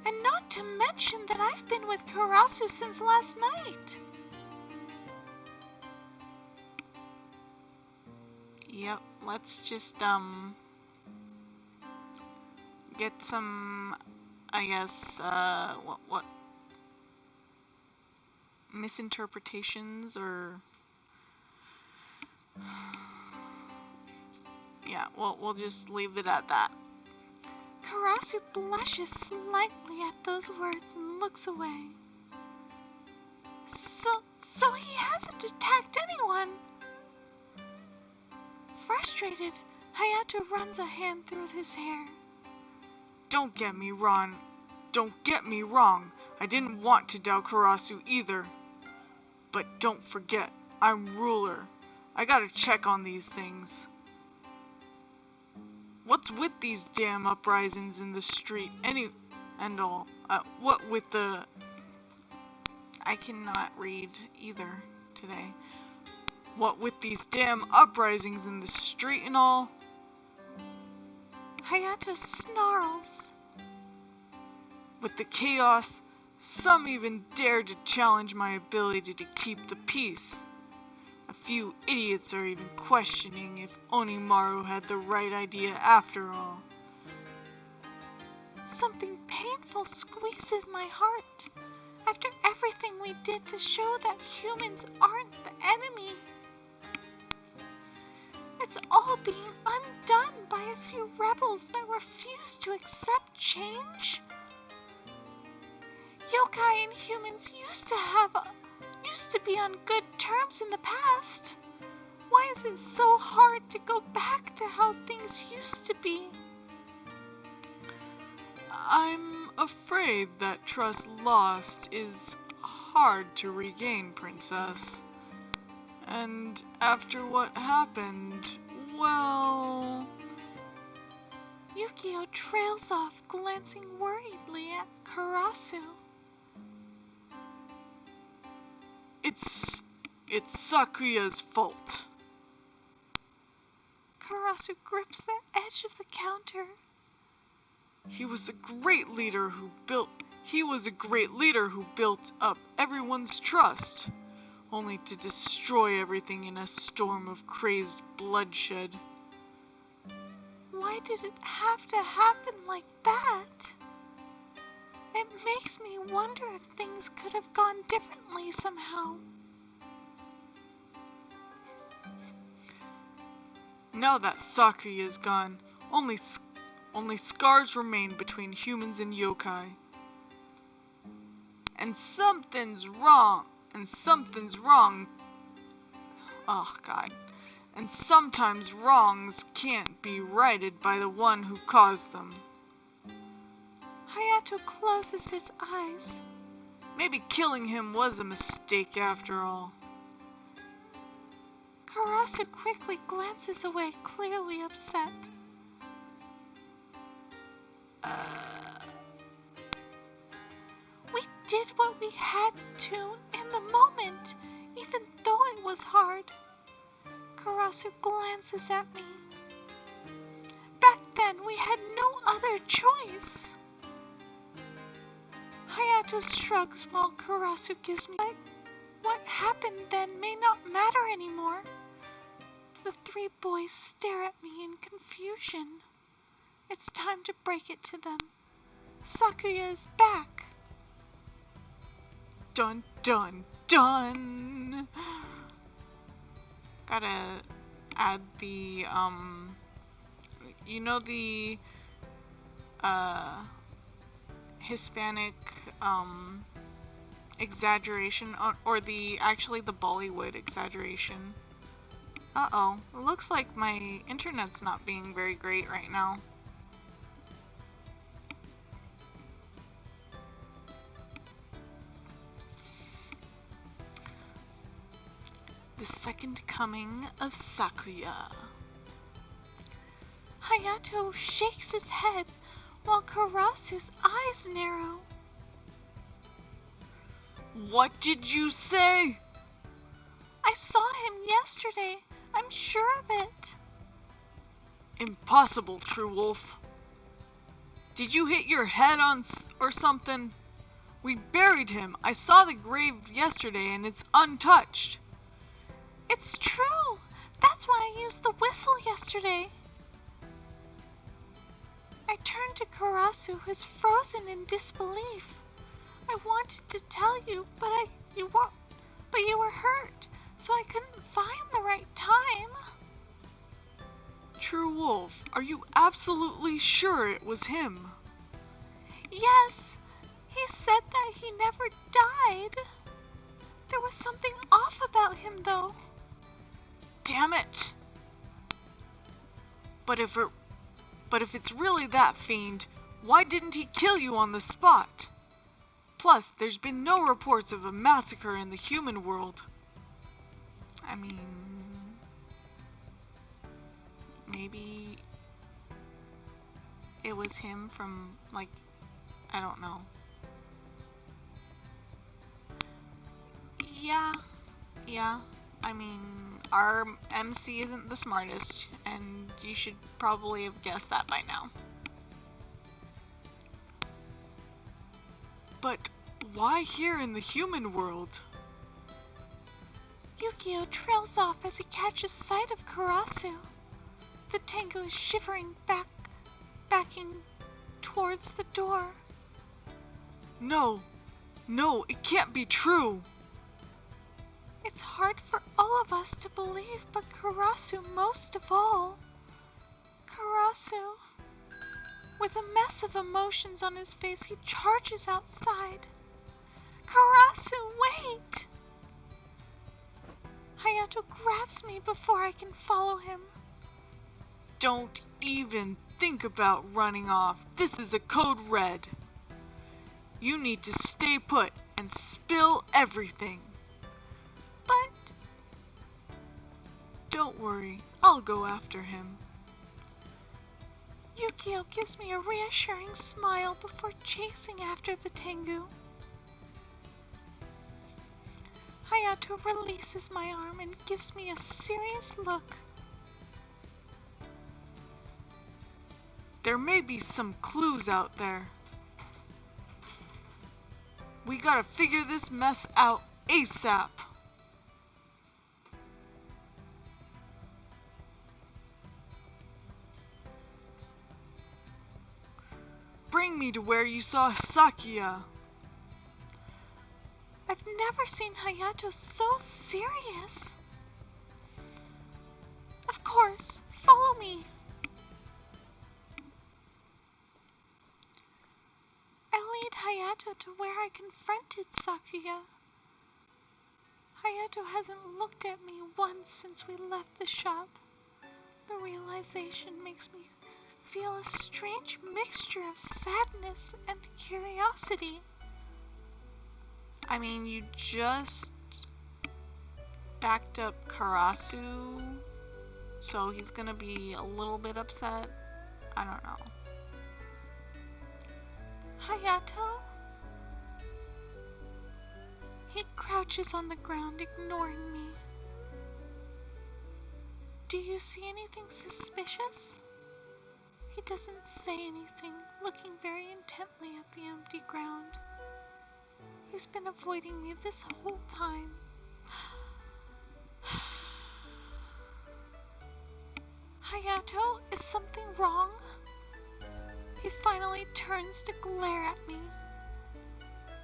[SPEAKER 1] And not to mention that I've been with Karasu since last night.
[SPEAKER 2] Yep, let's just, get some, I guess, what misinterpretations or, yeah, we'll just leave it at that.
[SPEAKER 1] Karasu blushes slightly at those words and looks away. So he hasn't attacked anyone. Frustrated, Hayato runs a hand through his hair.
[SPEAKER 2] Don't get me wrong. I didn't want to doubt Karasu either. But don't forget, I'm ruler. I gotta check on these things. What's with these damn uprisings in the street and all? What with the... I cannot read either today. What with these damn uprisings in the street and all?
[SPEAKER 1] Hayato snarls.
[SPEAKER 2] With the chaos, some even dared to challenge my ability to keep the peace. A few idiots are even questioning if Onimaru had the right idea after all.
[SPEAKER 1] Something painful squeezes my heart. After everything we did to show that humans aren't the enemy. It's all being undone by a few rebels that refuse to accept change. Yokai and humans used to be on good terms in the past. Why is it so hard to go back to how things used to be?
[SPEAKER 2] I'm afraid that trust lost is hard to regain, Princess. And after what happened, well...
[SPEAKER 1] Yukio trails off, glancing worriedly at Karasu.
[SPEAKER 2] It's Sakuya's fault.
[SPEAKER 1] Karasu grips the edge of the counter.
[SPEAKER 2] He was a great leader who built up everyone's trust, only to destroy everything in a storm of crazed bloodshed.
[SPEAKER 1] Why did it have to happen like that? It makes me wonder if things could have gone differently somehow.
[SPEAKER 2] Now that Sakuya's gone, only scars remain between humans and yokai. And something's wrong. Oh God. And sometimes wrongs can't be righted by the one who caused them.
[SPEAKER 1] Hayato closes his eyes.
[SPEAKER 2] Maybe killing him was a mistake after all.
[SPEAKER 1] Karasu quickly glances away, clearly upset. We did what we had to in the moment, even though it was hard. Karasu glances at me. Back then, we had no other choice. Hayato shrugs while Karasu gives me what happened then may not matter anymore. The three boys stare at me in confusion. It's time to break it to them. Sakuya is back.
[SPEAKER 2] Dun dun dun. Gotta add the the Hispanic exaggeration, or the Bollywood exaggeration. Uh-oh, it looks like my internet's not being very great right now. The second coming of Sakuya.
[SPEAKER 1] Hayato shakes his head while Karasu's eyes narrow.
[SPEAKER 2] What did you say?
[SPEAKER 1] I saw him yesterday. I'm sure of it.
[SPEAKER 2] Impossible, True Wolf. Did you hit your head on or something? We buried him. I saw the grave yesterday and it's untouched.
[SPEAKER 1] It's true. That's why I used the whistle yesterday. I turned to Karasu, who is frozen in disbelief. I wanted to tell you, but you were hurt, so I couldn't find the right time.
[SPEAKER 2] True Wolf, are you absolutely sure it was him?
[SPEAKER 1] Yes, he said that he never died. There was something off about him, though.
[SPEAKER 2] Damn it! But if it's really that fiend, why didn't he kill you on the spot? Plus, there's been no reports of a massacre in the human world. I mean, maybe it was him from, I don't know. Yeah. I mean, our MC isn't the smartest, and you should probably have guessed that by now. But why here in the human world?
[SPEAKER 1] Yukio trails off as he catches sight of Karasu. The Tengu is shivering backing towards the door.
[SPEAKER 2] No, it can't be true.
[SPEAKER 1] It's hard for all of us to believe, but Karasu most of all. Karasu. With a mess of emotions on his face, he charges outside. Karasu, wait! Hayato grabs me before I can follow him.
[SPEAKER 2] Don't even think about running off. This is a code red. You need to stay put and spill everything.
[SPEAKER 1] But...
[SPEAKER 2] Don't worry, I'll go after him.
[SPEAKER 1] Yukio gives me a reassuring smile before chasing after the Tengu. Hayato releases my arm and gives me a serious look.
[SPEAKER 2] There may be some clues out there. We gotta figure this mess out ASAP. Bring me to where you saw Sakuya.
[SPEAKER 1] I've never seen Hayato so serious. Of course, follow me. I lead Hayato to where I confronted Sakuya. Hayato hasn't looked at me once since we left the shop. The realization makes me feel a strange mixture of sadness and curiosity.
[SPEAKER 2] I mean, you just backed up Karasu, so he's gonna be a little bit upset. I don't know.
[SPEAKER 1] Hayato? He crouches on the ground, ignoring me. Do you see anything suspicious? He doesn't say anything, looking very intently at the empty ground. He's been avoiding me this whole time. Hayato, is something wrong? He finally turns to glare at me.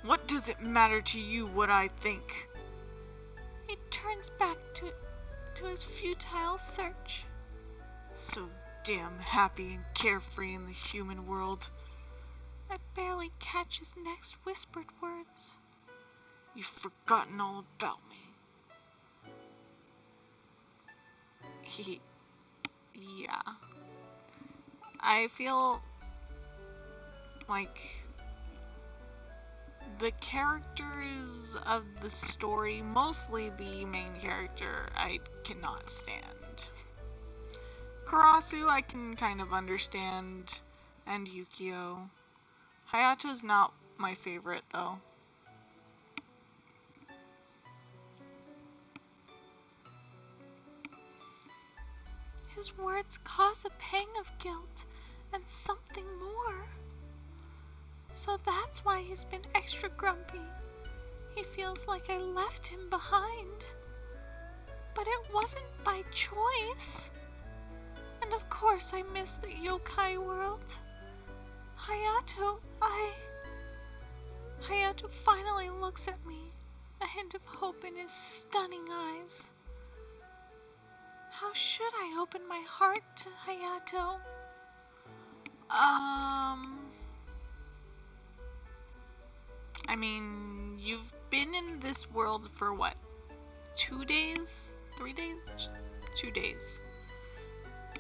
[SPEAKER 2] What does it matter to you what I think?
[SPEAKER 1] He turns back to his futile search.
[SPEAKER 2] So damn happy and carefree in the human world.
[SPEAKER 1] I barely catch his next whispered words.
[SPEAKER 2] You've forgotten all about me. Yeah. I feel like the characters of the story, mostly the main character, I cannot stand. Karasu I can kind of understand, and Yukio. Hayato's not my favorite though.
[SPEAKER 1] His words cause a pang of guilt and something more. So that's why he's been extra grumpy. He feels like I left him behind. But it wasn't by choice. And of course I miss the yokai world. Hayato finally looks at me, a hint of hope in his stunning eyes. How should I open my heart to Hayato?
[SPEAKER 2] I mean, you've been in this world for what? 2 days? 3 days? 2 days.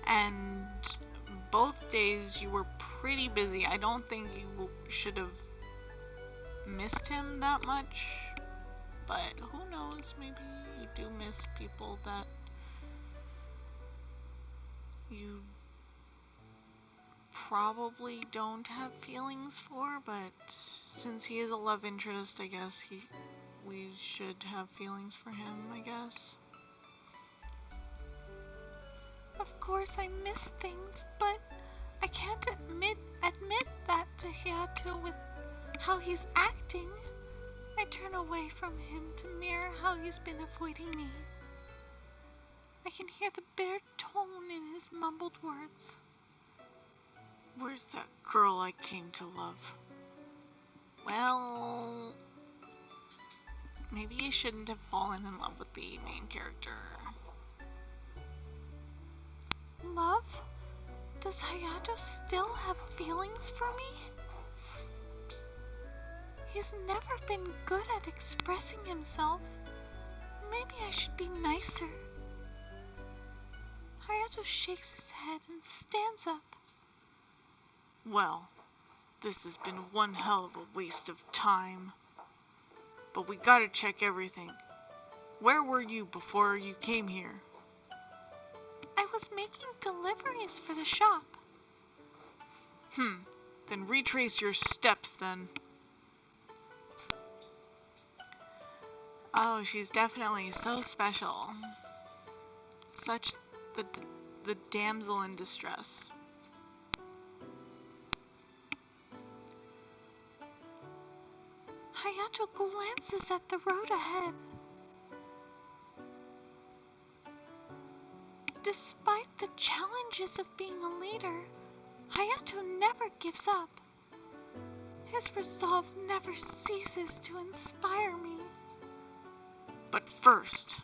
[SPEAKER 2] And both days you were pretty busy. I don't think you should have missed him that much. But who knows, maybe you do miss people that you probably don't have feelings for, but since he is a love interest, I guess we should have feelings for him, I guess.
[SPEAKER 1] Of course I miss things, but I can't admit that to Hayato with how he's acting. I turn away from him to mirror how he's been avoiding me. I can hear the bitter tone in his mumbled words.
[SPEAKER 2] Where's that girl I came to love? Well, maybe you shouldn't have fallen in love with the main character.
[SPEAKER 1] Love? Does Hayato still have feelings for me? He's never been good at expressing himself. Maybe I should be nicer. Hayato shakes his head and stands up.
[SPEAKER 2] Well, this has been one hell of a waste of time. But we gotta check everything. Where were you before you came here?
[SPEAKER 1] I was making deliveries for the shop.
[SPEAKER 2] Then retrace your steps then. Oh, she's definitely so special. Such the damsel in distress.
[SPEAKER 1] Hayato glances at the road ahead. Despite the challenges of being a leader, Hayato never gives up. His resolve never ceases to inspire me.
[SPEAKER 2] But first,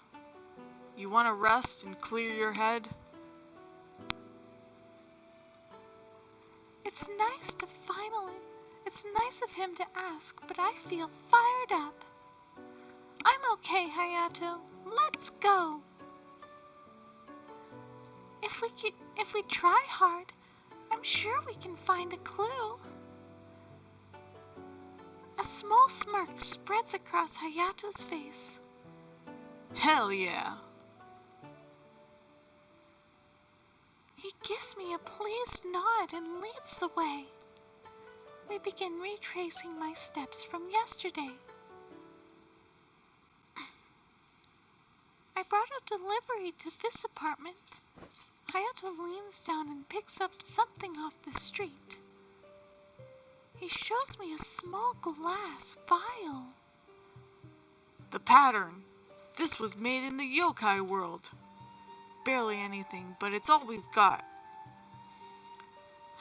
[SPEAKER 2] you want to rest and clear your head?
[SPEAKER 1] It's nice of him to ask, but I feel fired up. I'm okay, Hayato. Let's go. If we try hard, I'm sure we can find a clue. A small smirk spreads across Hayato's face.
[SPEAKER 2] Hell yeah.
[SPEAKER 1] He gives me a pleased nod and leads the way. We begin retracing my steps from yesterday. I brought a delivery to this apartment. Hayato leans down and picks up something off the street. He shows me a small glass vial.
[SPEAKER 2] The pattern. This was made in the yokai world. Barely anything, but it's all we've got.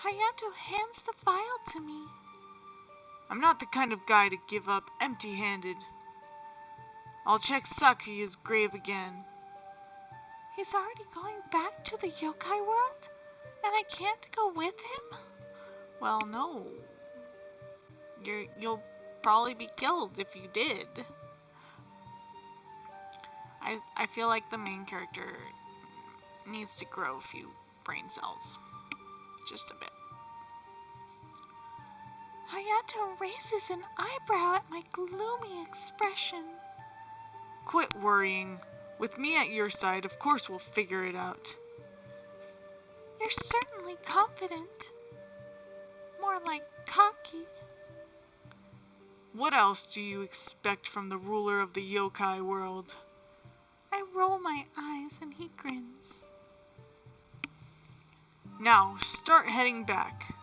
[SPEAKER 1] Hayato hands the vial to me.
[SPEAKER 2] I'm not the kind of guy to give up empty-handed. I'll check Sakuya's grave again.
[SPEAKER 1] He's already going back to the yokai world? And I can't go with him?
[SPEAKER 2] Well, no. You'll probably be killed if you did. I feel like the main character needs to grow a few brain cells. Just a bit.
[SPEAKER 1] Hayato raises an eyebrow at my gloomy expression.
[SPEAKER 2] Quit worrying. With me at your side, of course we'll figure it out.
[SPEAKER 1] You're certainly confident. More like cocky.
[SPEAKER 2] What else do you expect from the ruler of the yokai world?
[SPEAKER 1] I roll my eyes and he grins.
[SPEAKER 2] Now, start heading back.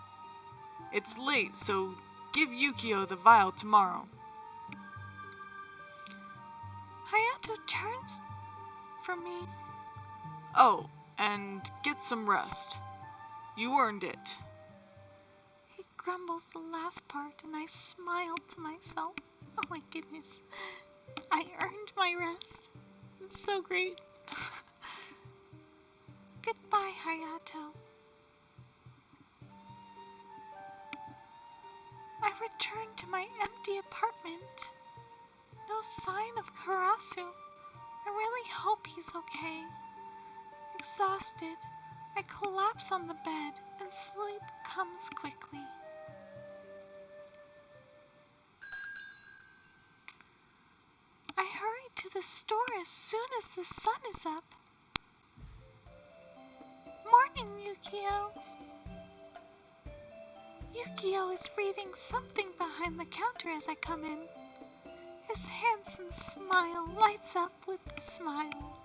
[SPEAKER 2] It's late, so give Yukio the vial tomorrow.
[SPEAKER 1] Hayato turns from me.
[SPEAKER 2] Oh, and get some rest. You earned it.
[SPEAKER 1] He grumbles the last part and I smile to myself. Oh my goodness. I earned my rest. It's so great. Goodbye, Hayato. I return to my empty apartment. No sign of Karasu. I really hope he's okay. Exhausted, I collapse on the bed and sleep comes quickly. I hurry to the store as soon as the sun is up. Morning, Yukio. Yukio is reading something behind the counter as I come in. His handsome smile lights up with a smile.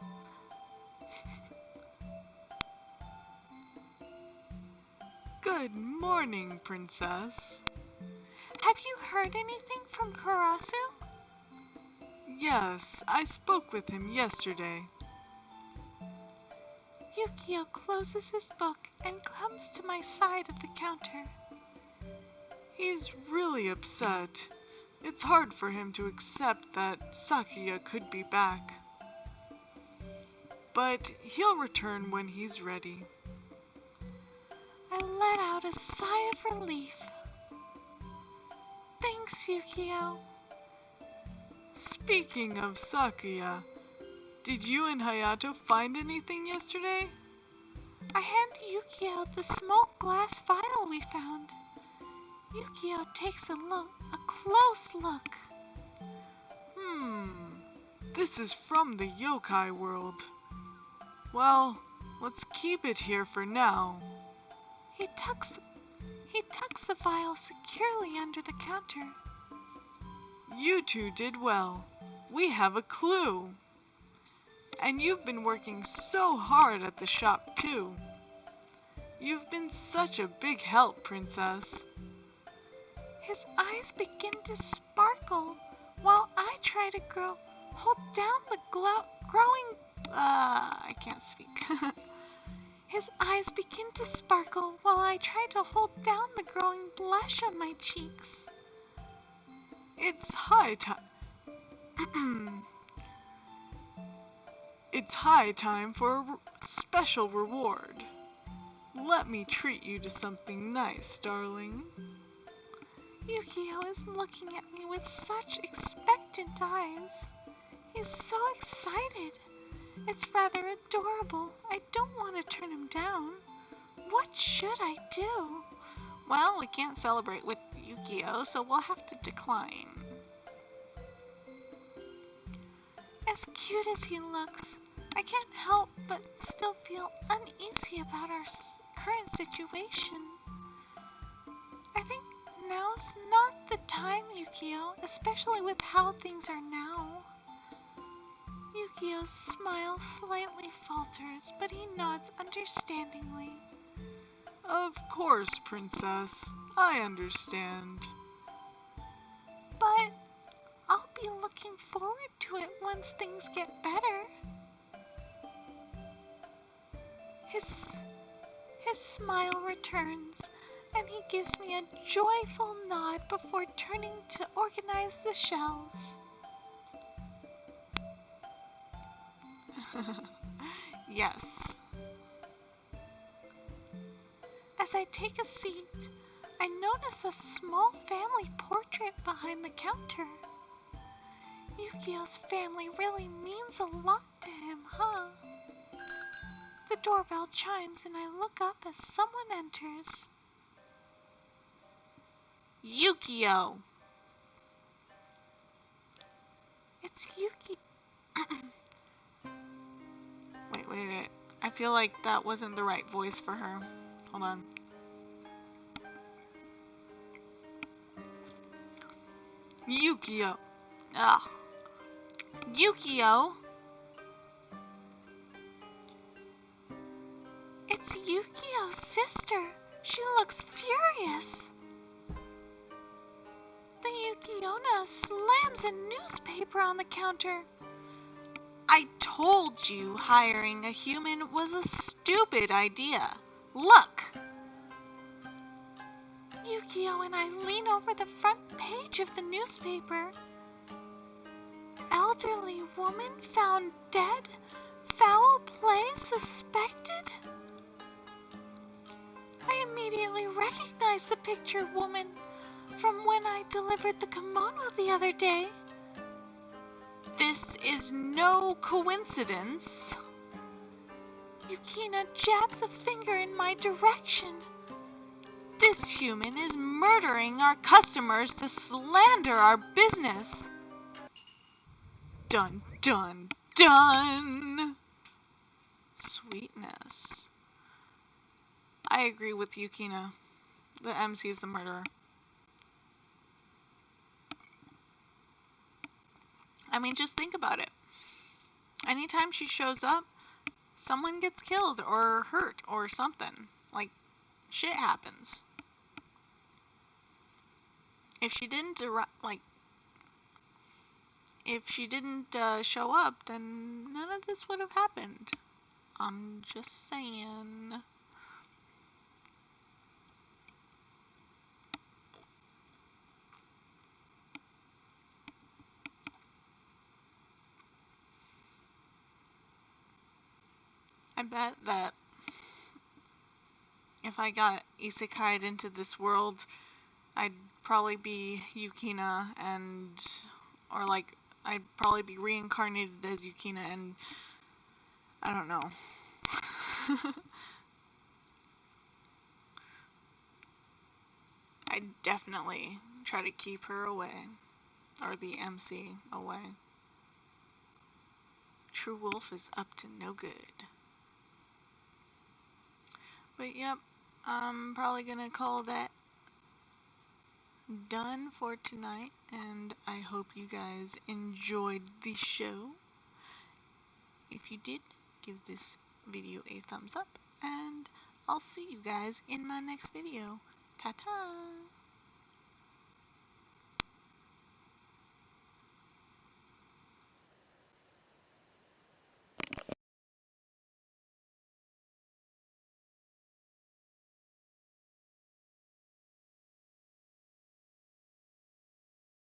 [SPEAKER 2] Good morning, Princess.
[SPEAKER 1] Have you heard anything from Karasu?
[SPEAKER 2] Yes, I spoke with him yesterday.
[SPEAKER 1] Yukio closes his book and comes to my side of the counter.
[SPEAKER 2] He's really upset. It's hard for him to accept that Sakuya could be back. But he'll return when he's ready.
[SPEAKER 1] I let out a sigh of relief. Thanks, Yukio.
[SPEAKER 2] Speaking of Sakuya, did you and Hayato find anything yesterday?
[SPEAKER 1] I hand Yukio the smoked glass vial we found. Yukio takes a close look.
[SPEAKER 2] This is from the yokai world. Well, let's keep it here for now.
[SPEAKER 1] He tucks the vial securely under the counter.
[SPEAKER 2] You two did well. We have a clue. And you've been working so hard at the shop too. You've been such a big help, Princess.
[SPEAKER 1] His eyes begin to sparkle while I try to hold down the growing, I can't speak. His eyes begin to sparkle while I try to hold down the growing blush on my cheeks.
[SPEAKER 2] It's high time. It's high time for a special reward. Let me treat you to something nice, darling.
[SPEAKER 1] Yukio is looking at me with such expectant eyes. He's so excited. It's rather adorable. I don't want to turn him down. What should I do?
[SPEAKER 2] Well, we can't celebrate with Yukio, so we'll have to decline.
[SPEAKER 1] As cute as he looks, I can't help but still feel uneasy about our current situation. I think now's not the time, Yukio, especially with how things are now. Yukio's smile slightly falters, but he nods understandingly.
[SPEAKER 2] Of course, Princess. I understand.
[SPEAKER 1] But I'll be looking forward to it once things get better. His smile returns and he gives me a joyful nod before turning to organize the shells.
[SPEAKER 2] Yes.
[SPEAKER 1] As I take a seat, I notice a small family portrait behind the counter. Yukio's family really means a lot to him, huh? The doorbell chimes and I look up as someone enters.
[SPEAKER 2] Yukio!
[SPEAKER 1] It's Yuki.
[SPEAKER 2] Wait. I feel like that wasn't the right voice for her. Hold on. Yukio! Ugh. Yukio!
[SPEAKER 1] It's Yukio's sister. She looks furious. The Yukiona slams a newspaper on the counter.
[SPEAKER 2] I told you hiring a human was a stupid idea. Look!
[SPEAKER 1] Yukio and I lean over the front page of the newspaper. Elderly woman found dead. Foul play suspected. I immediately recognize the pictured woman from when I delivered the kimono the other day.
[SPEAKER 2] This is no coincidence.
[SPEAKER 1] Yukina jabs a finger in my direction.
[SPEAKER 2] This human is murdering our customers to slander our business. Dun, dun, dun. Sweetness. I agree with Yukina. The MC is the murderer. I mean, just think about it. Anytime she shows up, someone gets killed or hurt or something. Like, shit happens. If she didn't show up, then none of this would have happened. I'm just saying. I bet that if I got isekai'd into this world, I'd probably be Yukina or like, I'd probably be reincarnated as Yukina and, I don't know. I'd definitely try to keep her away, or the MC away. True Wolf is up to no good. But yep, I'm probably gonna call that done for tonight, and I hope you guys enjoyed the show. If you did, give this video a thumbs up, and I'll see you guys in my next video. Ta-ta!